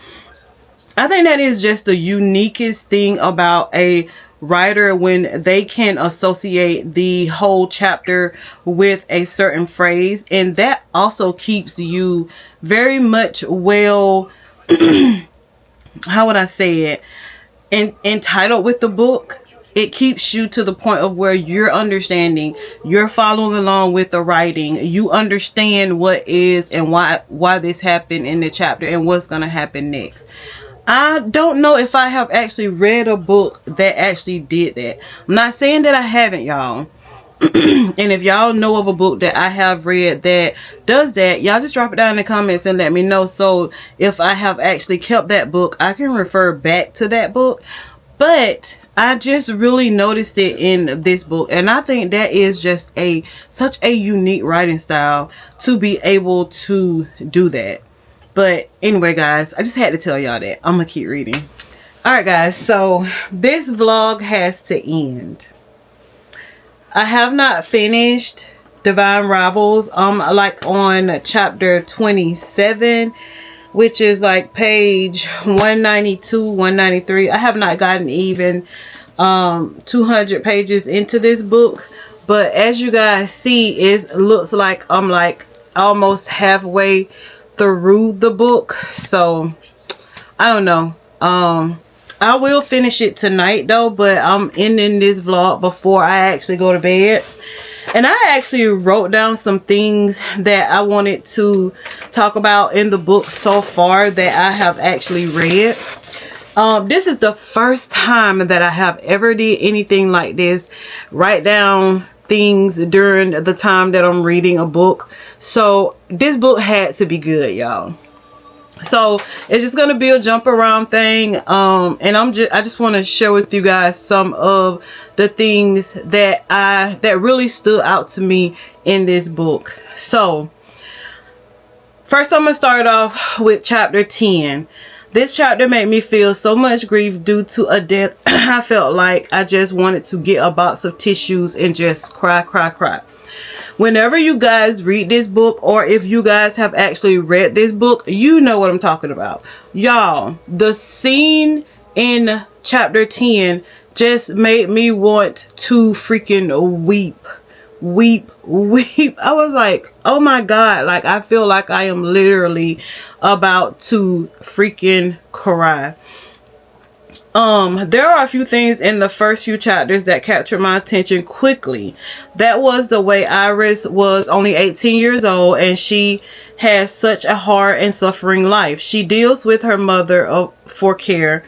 I think that is just the uniquest thing about a writer, when they can associate the whole chapter with a certain phrase. And that also keeps you very much well, how would I say it, entitled with the book. It keeps you to the point of where you're understanding, you're following along with the writing, you understand what is and why this happened in the chapter and what's going to happen next. I don't know if I have actually read a book that actually did that. I'm not saying that I haven't, y'all. And if y'all know of a book that I have read that does that, y'all just drop it down in the comments and let me know. So if I have actually kept that book, I can refer back to that book. But I just really noticed it in this book, and I think that is just such a unique writing style to be able to do that. But anyway, guys, I just had to tell y'all that. I'm gonna keep reading. All right, guys, so this vlog has to end. I have not finished Divine Rivals. Like on chapter 27, which is like page 192, 193. I have not gotten even 200 pages into this book, but as you guys see, it looks like I'm like almost halfway through the book. So I don't know. I will finish it tonight though, but I'm ending this vlog before I actually go to bed. And I actually wrote down some things that I wanted to talk about in the book so far that I have actually read. This is the first time that I have ever did anything like this. Write down things during the time that I'm reading a book. So this book had to be good, y'all. So it's just gonna be a jump around thing, and I just want to share with you guys some of the things that really stood out to me in this book. So first I'm gonna start off with chapter 10. This chapter made me feel so much grief due to a death. I felt like I just wanted to get a box of tissues and just cry. Whenever you guys read this book, or if you guys have actually read this book, you know what I'm talking about. Y'all, the scene in chapter 10 just made me want to freaking weep. I was like, oh my God, like I feel like I am literally about to freaking cry. There are a few things in the first few chapters that captured my attention quickly. That was the way Iris was only 18 years old and she has such a hard and suffering life. She deals with her mother for care,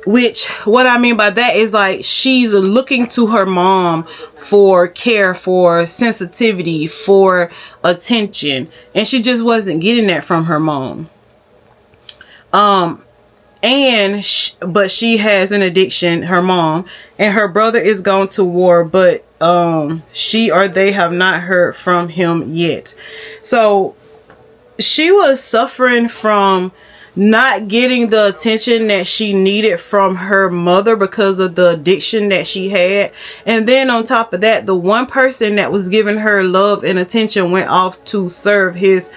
which what I mean by that is like she's looking to her mom for care, for sensitivity, for attention, and she just wasn't getting that from her mom. But she has an addiction, her mom, and her brother is gone to war, but she or they have not heard from him yet. So she was suffering from not getting the attention that she needed from her mother because of the addiction that she had. And then on top of that, the one person that was giving her love and attention went off to serve his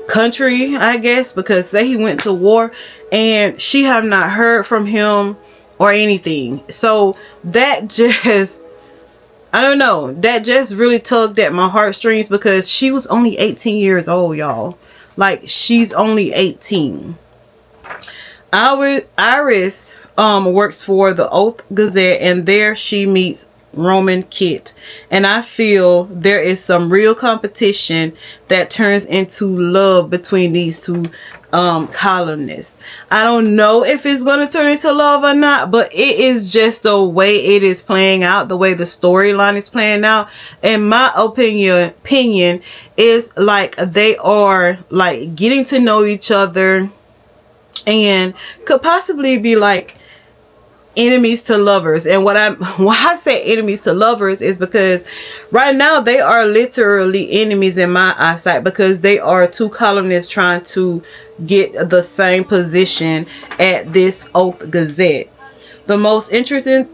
country, I guess, because say he went to war, and she have not heard from him or anything. So that just, I don't know, that just really tugged at my heartstrings because she was only 18 years old, y'all. Like, she's only 18. Iris works for the Oath Gazette, and there she meets Roman Kit, and I feel there is some real competition that turns into love between these two columnists. I don't know if it's going to turn into love or not, but it is just the way it is playing out, the way the storyline is playing out. In my opinion is like they are like getting to know each other and could possibly be like enemies to lovers. And why I say enemies to lovers is because right now they are literally enemies in my eyesight, because they are two columnists trying to get the same position at this Oath Gazette. The most interesting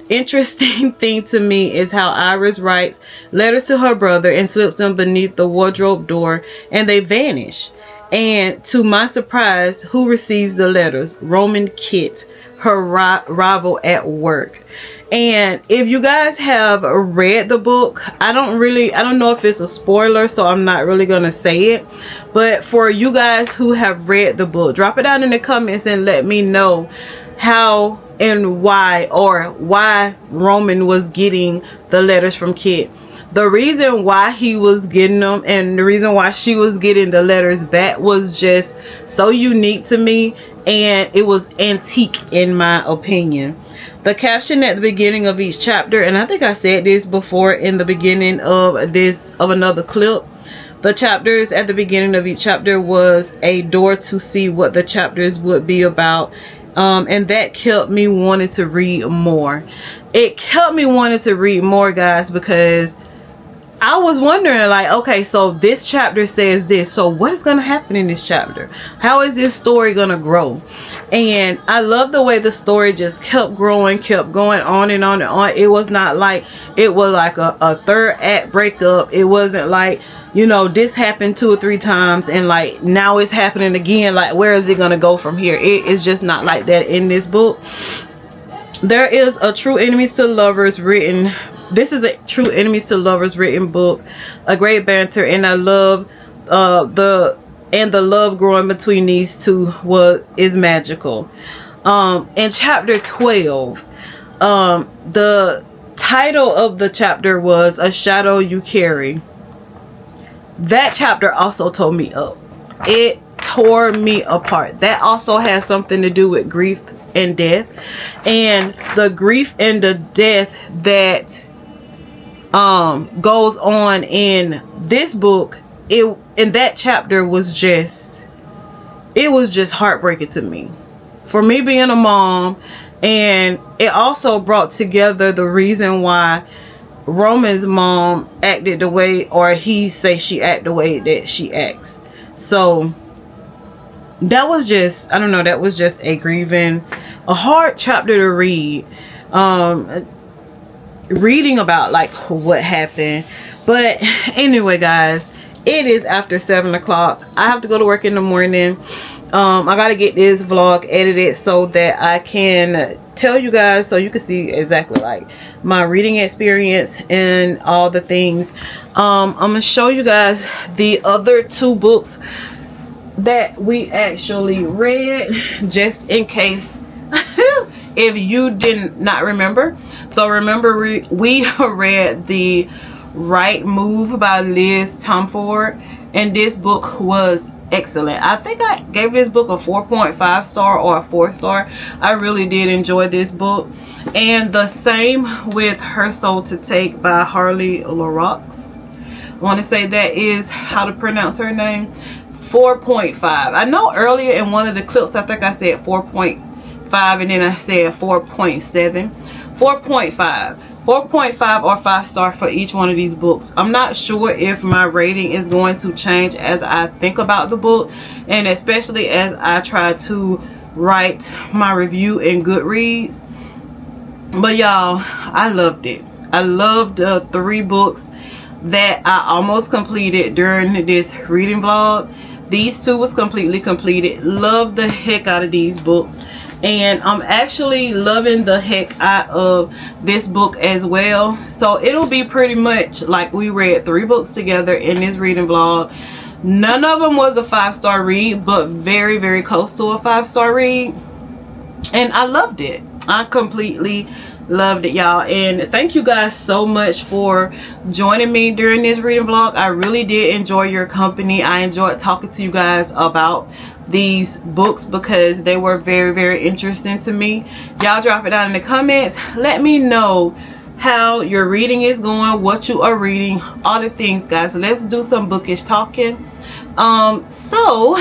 thing to me is how Iris writes letters to her brother and slips them beneath the wardrobe door, and they vanish. And to my surprise, who receives the letters? Roman Kit, her rival at work. And if you guys have read the book, I don't know if it's a spoiler, so I'm not really gonna say it. But for you guys who have read the book, drop it down in the comments and let me know how and why, or why Roman was getting the letters from Kit. the reason why he was getting them and the reason why she was getting the letters back was just so unique to me, and it was antique in my opinion. The caption at the beginning of each chapter, and I think I said this before in the beginning of another clip, the chapters at the beginning of each chapter was a door to see what the chapters would be about. And that kept me wanting to read more. It kept me wanting to read more, guys, because I was wondering, like, okay, so this chapter says this, so what is going to happen in this chapter? How is this story going to grow? And I love the way the story just kept growing, kept going on and on and on. It was not like it was like a third act breakup. It wasn't like, you know, this happened 2 or 3 times and like now it's happening again. Like, where is it going to go from here? It is just not like that in this book. There is a True Enemies to Lovers written. This is a True Enemies to Lovers written book, a great banter, and I love the love growing between these two is magical. In chapter 12, the title of the chapter was A Shadow You Carry. That chapter also tore me up. It tore me apart. That also has something to do with grief and death, and the grief and the death that goes on in this book. In that chapter was just heartbreaking to me, for me being a mom, and it also brought together the reason why Roman's mom acted the way, or he say she act the way that she acts. So that was just, I don't know, that was just a hard chapter to read. Reading about like what happened. But anyway, guys, it is after 7 o'clock. I have to go to work in the morning. I gotta get this vlog edited so that I can tell you guys, so you can see exactly like my reading experience and all the things. I'm gonna show you guys the other 2 books that we actually read, just in case if you did not remember. So remember, we read The Right Move by Liz Tomford, and this book was excellent. I think I gave this book a 4.5 star or a 4 star. I really did enjoy this book. And the same with Her Soul to Take by Harley LaRox. I want to say that is how to pronounce her name. 4.5. I know earlier in one of the clips I think I said 4.5 and then I said 4.7. 4.5 or 5 star for each one of these books. I'm not sure if my rating is going to change as I think about the book, and especially as I try to write my review in Goodreads. But y'all, I loved it. I loved the 3 books that I almost completed during this reading vlog. These 2 was completely completed. Loved the heck out of these books, and I'm actually loving the heck out of this book as well. So it'll be pretty much like we read 3 books together in this reading vlog. None of them was a 5-star read, but very, very close to a 5-star read, and I loved it. I completely loved it, y'all. And thank you guys so much for joining me during this reading vlog. I really did enjoy your company. I enjoyed talking to you guys about these books because they were very, very interesting to me. Y'all drop it down in the comments. Let me know how your reading is going, what you are reading, all the things, guys. Let's do some bookish talking. So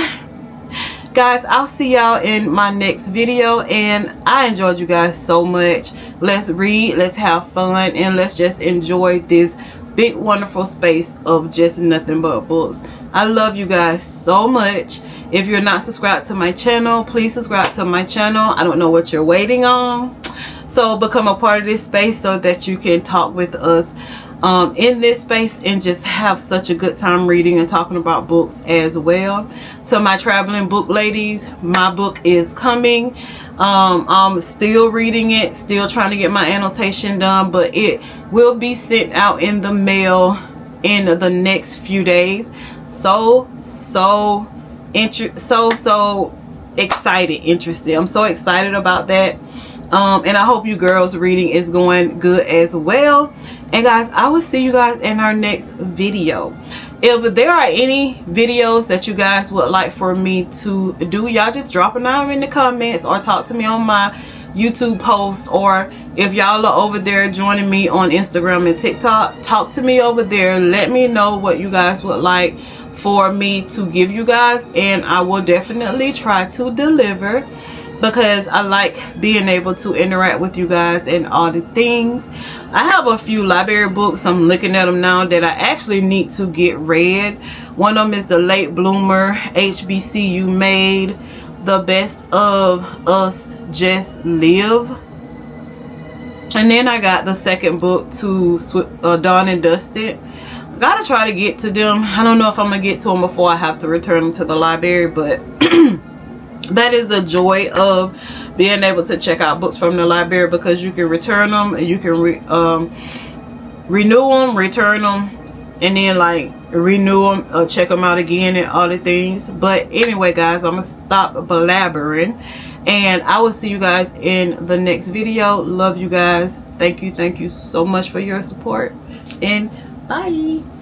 guys, I'll see y'all in my next video, and I enjoyed you guys so much. Let's read, let's have fun, and let's just enjoy this big wonderful space of just nothing but books. I love you guys so much. If you're not subscribed to my channel, please subscribe to my channel. I don't know what you're waiting on. So become a part of this space so that you can talk with us in this space and just have such a good time reading and talking about books as well. To my traveling book ladies, my book is coming. I'm still reading it, still trying to get my annotation done, but it will be sent out in the mail in the next few days. So excited, interested. I'm so excited about that. And I hope you girls reading is going good as well. And guys, I will see you guys in our next video. If there are any videos that you guys would like for me to do, y'all just drop a name in the comments or talk to me on my YouTube post, or if y'all are over there joining me on Instagram and TikTok, talk to me over there. Let me know what you guys would like for me to give you guys, and I will definitely try to deliver, because I like being able to interact with you guys and all the things. I have a few library books, I'm looking at them now, that I actually need to get read. One of them is The Late Bloomer, HBCU Made, The Best of Us Just Live. And then I got the second book to Done and Dusted. Gotta try to get to them. I don't know if I'm gonna get to them before I have to return them to the library, but that is a joy of being able to check out books from the library, because you can return them and you can renew them, return them, and then like renew them, check them out again and all the things. But anyway guys, I'm gonna stop blabbering, and I will see you guys in the next video. Love you guys. Thank you so much for your support, and bye.